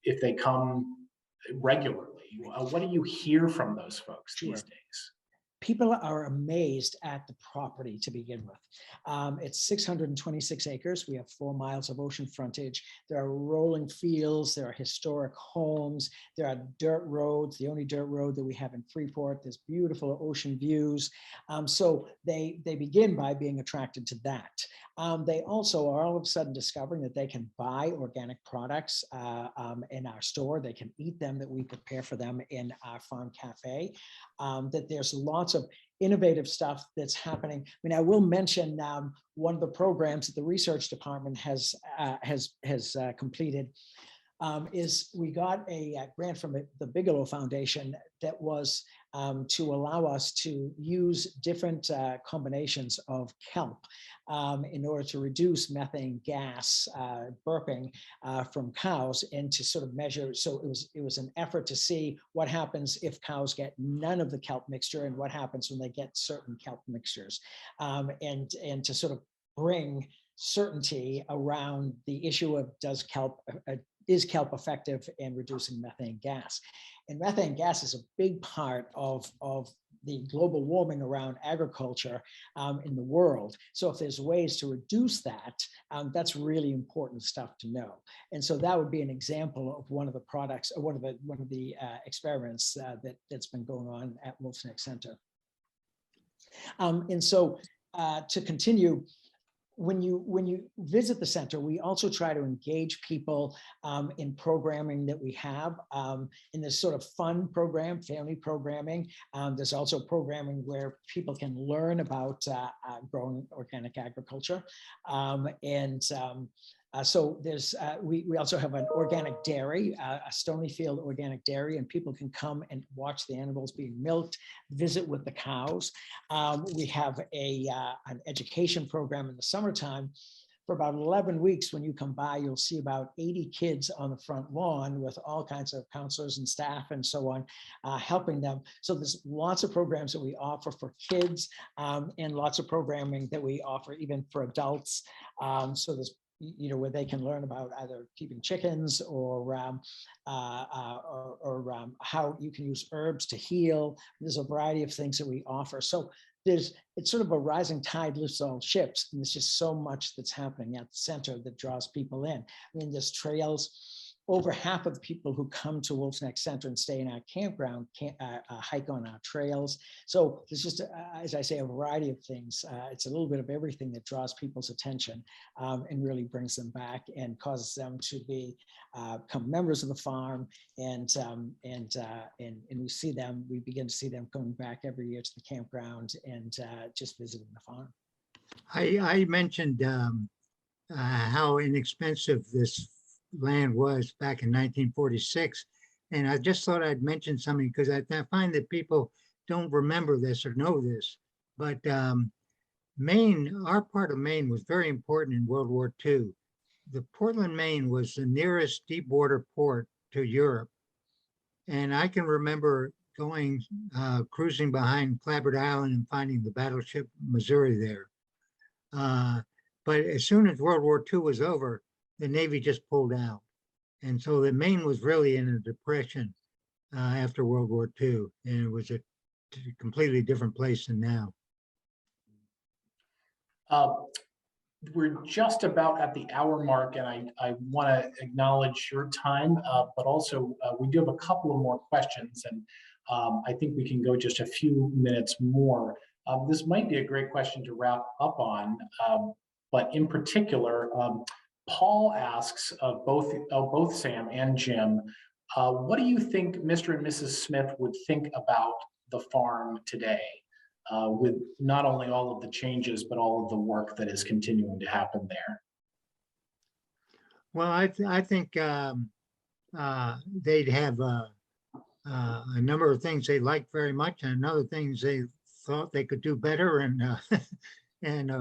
if they come regularly? What do you hear from those folks these days? People are amazed at the property to begin with. It's 626 acres. We have 4 miles of ocean frontage. There are rolling fields. There are historic homes. There are dirt roads, the only dirt road that we have in Freeport. There's beautiful ocean views. So they begin by being attracted to that. They also are all of a sudden discovering that they can buy organic products in our store. They can eat them, that we prepare for them in our farm cafe. That there's lots of innovative stuff that's happening. I mean, I will mention one of the programs that the research department has completed is we got a grant from the Bigelow Foundation that was to allow us to use different combinations of kelp in order to reduce methane gas burping from cows, and to sort of measure. So it was an effort to see what happens if cows get none of the kelp mixture, and what happens when they get certain kelp mixtures, and to sort of bring certainty around the issue of is kelp effective in reducing methane gas. And methane gas is a big part of the global warming around agriculture in the world. So if there's ways to reduce that, that's really important stuff to know. And so that would be an example of one of the products, or one of the experiments that's been going on at Wolfe's Neck Center. And so to continue, when you visit the center, we also try to engage people in programming that we have in this sort of fun program, family programming. There's also programming where people can learn about growing organic agriculture. So there's we also have an organic dairy, a Stonyfield organic dairy, and people can come and watch the animals being milked, visit with the cows. We have an education program in the summertime. For about 11 weeks, when you come by, you'll see about 80 kids on the front lawn with all kinds of counselors and staff and so on, helping them. So there's lots of programs that we offer for kids and lots of programming that we offer even for adults. So there's where they can learn about either keeping chickens or how you can use herbs to heal. There's a variety of things that we offer. So it's sort of a rising tide lifts all ships. And there's just so much that's happening at the center that draws people in. I mean, there's trails. Over half of the people who come to Wolfe's Neck Center and stay in our campground hike on our trails. So there's just, as I say, a variety of things. It's a little bit of everything that draws people's attention and really brings them back and causes them to become members of the farm. And we begin to see them coming back every year to the campground and just visiting the farm. I mentioned how inexpensive this land was back in 1946. And I just thought I'd mention something because I find that people don't remember this or know this. But Maine, our part of Maine was very important in World War II. The Portland, Maine was the nearest deep water port to Europe. And I can remember going cruising behind Clabberd Island and finding the battleship Missouri there. But as soon as World War II was over, the Navy just pulled out. And so the Maine was really in a depression after World War II. And it was a completely different place than now. We're just about at the hour mark, and I want to acknowledge your time, but also we do have a couple of more questions, and I think we can go just a few minutes more. This might be a great question to wrap up on, but in particular, Paul asks of both Sam and Jim, what do you think Mr. and Mrs. Smith would think about the farm today, with not only all of the changes, but all of the work that is continuing to happen there? Well, I think they'd have a number of things they liked very much, and other things they thought they could do better, and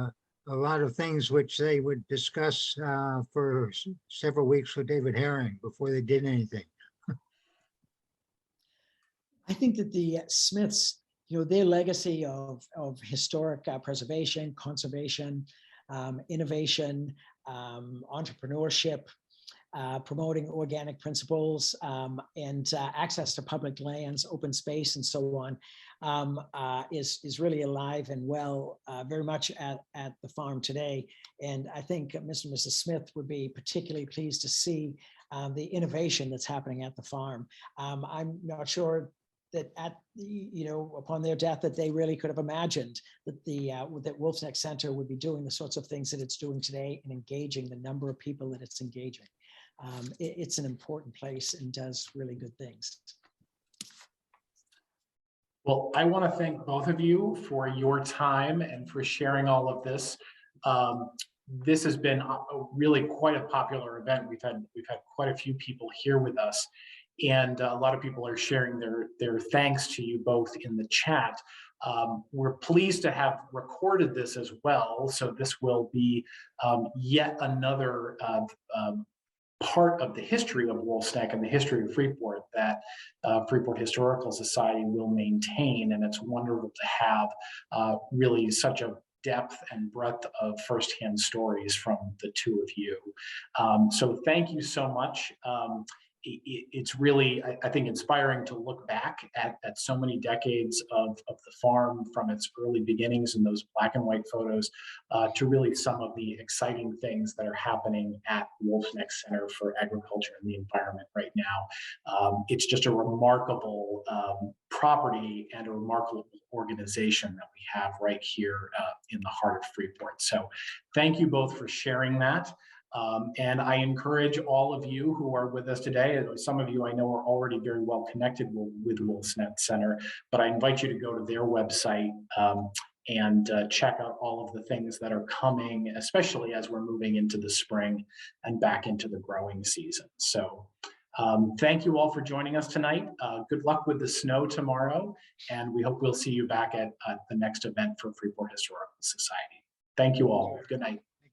a lot of things which they would discuss for several weeks with David Herring before they did anything. I think that the Smiths, their legacy of historic preservation, conservation, innovation, entrepreneurship, promoting organic principles, and access to public lands, open space, and so on, is really alive and well, very much at the farm today. And I think Mr. and Mrs. Smith would be particularly pleased to see the innovation that's happening at the farm. I'm not sure that upon their death, that they really could have imagined that that Wolfe's Neck Center would be doing the sorts of things that it's doing today and engaging the number of people that it's engaging. It's an important place and does really good things. Well, I want to thank both of you for your time and for sharing all of this. This has been really quite a popular event. We've had quite a few people here with us, and a lot of people are sharing their thanks to you both in the chat. We're pleased to have recorded this as well, so this will be yet another part of the history of Wolfe's Neck and the history of Freeport that Freeport Historical Society will maintain. And it's wonderful to have really such a depth and breadth of firsthand stories from the two of you. So thank you so much. It's really, I think, inspiring to look back at so many decades of the farm, from its early beginnings in those black and white photos to really some of the exciting things that are happening at Wolfe's Next Center for Agriculture and the Environment right now. It's just a remarkable property and a remarkable organization that we have right here in the heart of Freeport. So thank you both for sharing that. And I encourage all of you who are with us today, some of you I know are already very well connected with Wolfe's Next Center, but I invite you to go to their website and check out all of the things that are coming, especially as we're moving into the spring and back into the growing season. So thank you all for joining us tonight. Good luck with the snow tomorrow, and we hope we'll see you back at the next event for Freeport Historical Society. Thank you all. Good night.